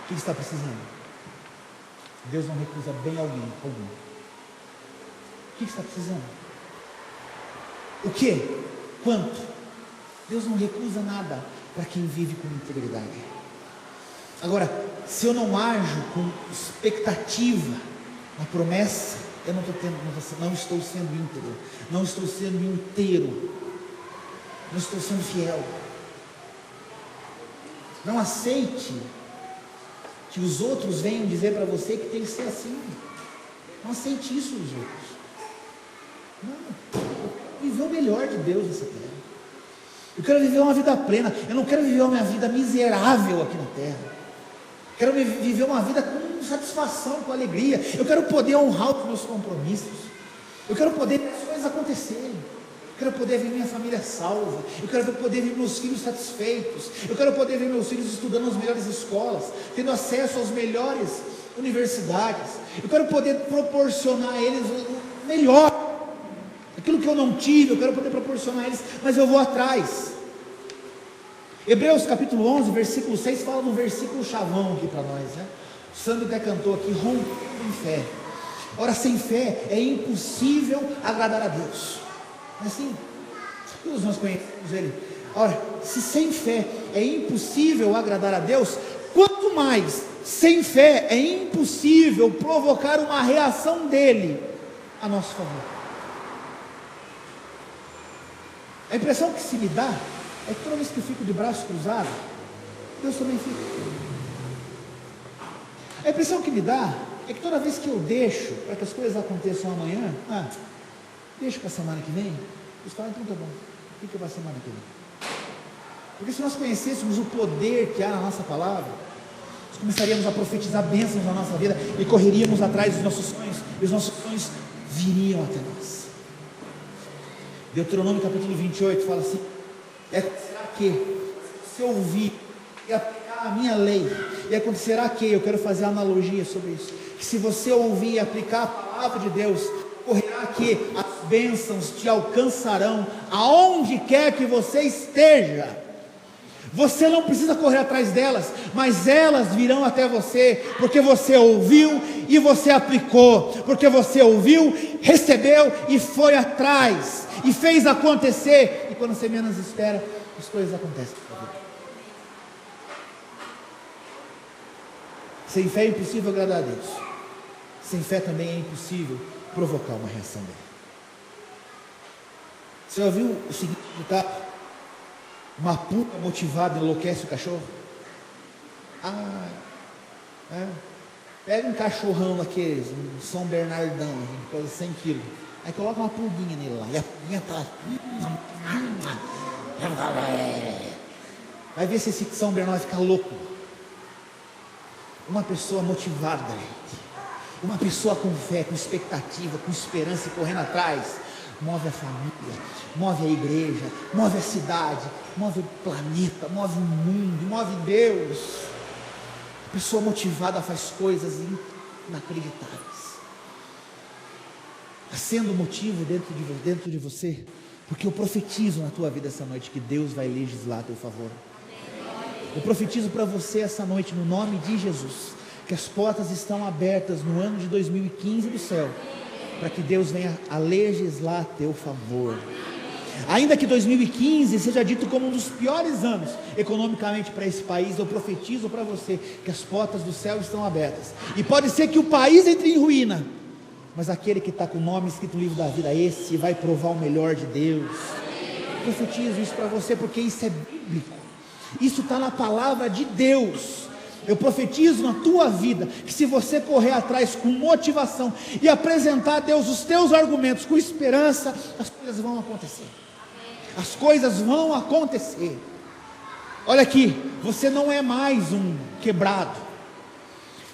O que está precisando? Deus não recusa bem algum. O que está precisando? O que? Quanto? Deus não recusa nada para quem vive com integridade. Agora, se eu não ajo com expectativa na promessa, eu não estou sendo íntegro, não estou sendo inteiro, não estou sendo fiel. Não aceite que os outros venham dizer para você que tem que ser assim. Não aceite isso dos outros. Não, viver o melhor de Deus nessa terra. Eu quero viver uma vida plena. Eu não quero viver uma vida miserável aqui na terra. Quero viver uma vida com satisfação, com alegria. Eu quero poder honrar os meus compromissos. Eu quero poder ver as coisas acontecerem. Eu quero poder ver minha família salva. Eu quero poder ver meus filhos satisfeitos. Eu quero poder ver meus filhos estudando nas melhores escolas, tendo acesso às melhores universidades. Eu quero poder proporcionar a eles o melhor. Aquilo que eu não tive, eu quero poder proporcionar a eles, mas eu vou atrás. Hebreus capítulo 11, versículo 6, fala de um versículo chavão aqui para nós, né? O Sandro até cantou aqui: rompendo em fé. Ora, sem fé é impossível agradar a Deus. Assim, todos nós conhecemos ele. Ora, se sem fé é impossível agradar a Deus, quanto mais sem fé é impossível provocar uma reação dele a nosso favor. A impressão que se me dá é que toda vez que eu fico de braço cruzado, Deus também fica. A impressão que me dá é que toda vez que eu deixo para que as coisas aconteçam amanhã, deixa para a semana que vem, Deus fala: então tá bom, fica para a semana que vem. Porque se nós conhecêssemos o poder que há na nossa palavra, nós começaríamos a profetizar bênçãos na nossa vida e correríamos atrás dos nossos sonhos, e os nossos sonhos viriam até nós. Deuteronômio capítulo 28 fala assim: será que se eu ouvir e aplicar a minha lei, e acontecerá que, eu quero fazer analogia sobre isso, que se você ouvir e aplicar a palavra de Deus, ocorrerá que as bênçãos te alcançarão aonde quer que você esteja. Você não precisa correr atrás delas, mas elas virão até você, porque você ouviu e você aplicou, porque você ouviu, recebeu e foi atrás, e fez acontecer, e quando você menos espera, as coisas acontecem. Sem fé é impossível agradar a Deus. Sem fé também é impossível provocar uma reação dele. Você já ouviu o seguinte ditado? Uma pulga motivada enlouquece o cachorro? Pega um cachorrão daqueles, um São Bernardão, coisa de 100 quilos. Aí coloca uma pulguinha nele lá. E a pulguinha tá... Vai ver se esse São Bernardo vai ficar louco. Uma pessoa motivada, gente. Uma pessoa com fé, com expectativa, com esperança e correndo atrás, move a família, move a igreja, move a cidade, move o planeta, move o mundo, move Deus. A pessoa motivada faz coisas inacreditáveis. Está sendo motivo dentro de você, porque eu profetizo na tua vida essa noite que Deus vai legislar a teu favor. Eu profetizo para você essa noite, no nome de Jesus, que as portas estão abertas no ano de 2015 do céu, para que Deus venha a legislar a teu favor. Ainda que 2015 seja dito como um dos piores anos economicamente para esse país, eu profetizo para você que as portas do céu estão abertas, e pode ser que o país entre em ruína, mas aquele que está com o nome escrito no livro da vida, esse vai provar o melhor de Deus. Eu profetizo isso para você porque isso é bíblico, isso está na palavra de Deus. Eu profetizo na tua vida que se você correr atrás com motivação e apresentar a Deus os teus argumentos com esperança, as coisas vão acontecer. As coisas vão acontecer. Olha aqui, você não é mais um quebrado,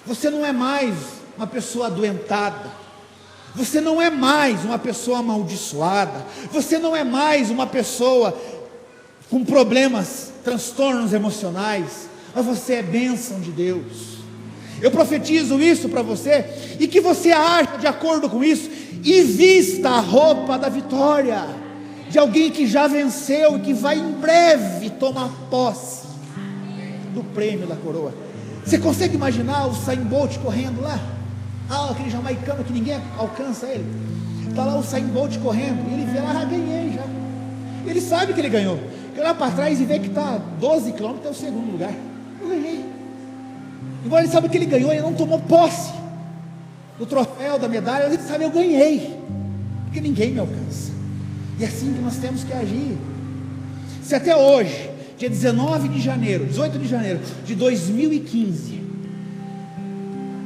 você não é mais uma pessoa adoentada, você não é mais uma pessoa amaldiçoada, você não é mais uma pessoa com problemas, transtornos emocionais, mas você é bênção de Deus. Eu profetizo isso para você, e que você haja de acordo com isso, e vista a roupa da vitória, de alguém que já venceu e que vai em breve tomar posse do prêmio da coroa. Você consegue imaginar o Usain Bolt correndo lá? Aquele jamaicano que ninguém alcança ele, está lá o Usain Bolt correndo, e ele vê lá, ganhei já. Ele sabe que ele ganhou, ele olha para trás e vê que está 12 quilômetros, é o segundo lugar. Eu ganhei. Igual ele sabe que ele ganhou, ele não tomou posse do troféu, da medalha, ele sabe, eu ganhei, porque ninguém me alcança. E é assim que nós temos que agir. Se até hoje, dia 18 de janeiro de 2015,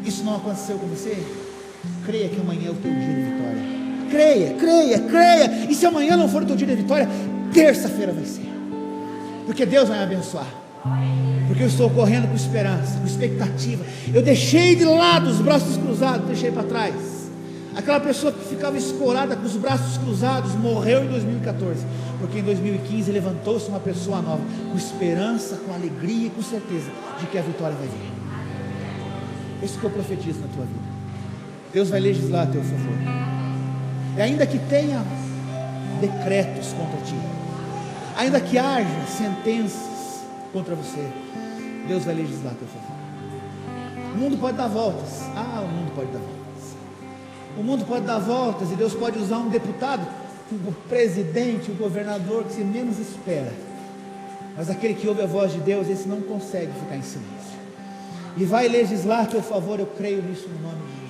isso não aconteceu com você, creia que amanhã é o teu dia de vitória. Creia. E se amanhã não for o teu dia de vitória, terça-feira vai ser, porque Deus vai me abençoar, porque eu estou correndo com esperança, com expectativa. Eu deixei de lado os braços cruzados, deixei para trás. Aquela pessoa que ficava escorada com os braços cruzados morreu em 2014, porque em 2015 levantou-se uma pessoa nova, com esperança, com alegria e com certeza de que a vitória vai vir. Isso que eu profetizo na tua vida. Deus vai legislar a teu favor, e ainda que tenha decretos contra ti, ainda que haja sentenças contra você, Deus vai legislar a teu favor. O mundo pode dar voltas, o mundo pode dar voltas. O mundo pode dar voltas, e Deus pode usar um deputado, o presidente, o governador que você menos espera, mas aquele que ouve a voz de Deus, esse não consegue ficar em silêncio, e vai legislar a teu favor. Eu creio nisso no nome de Jesus.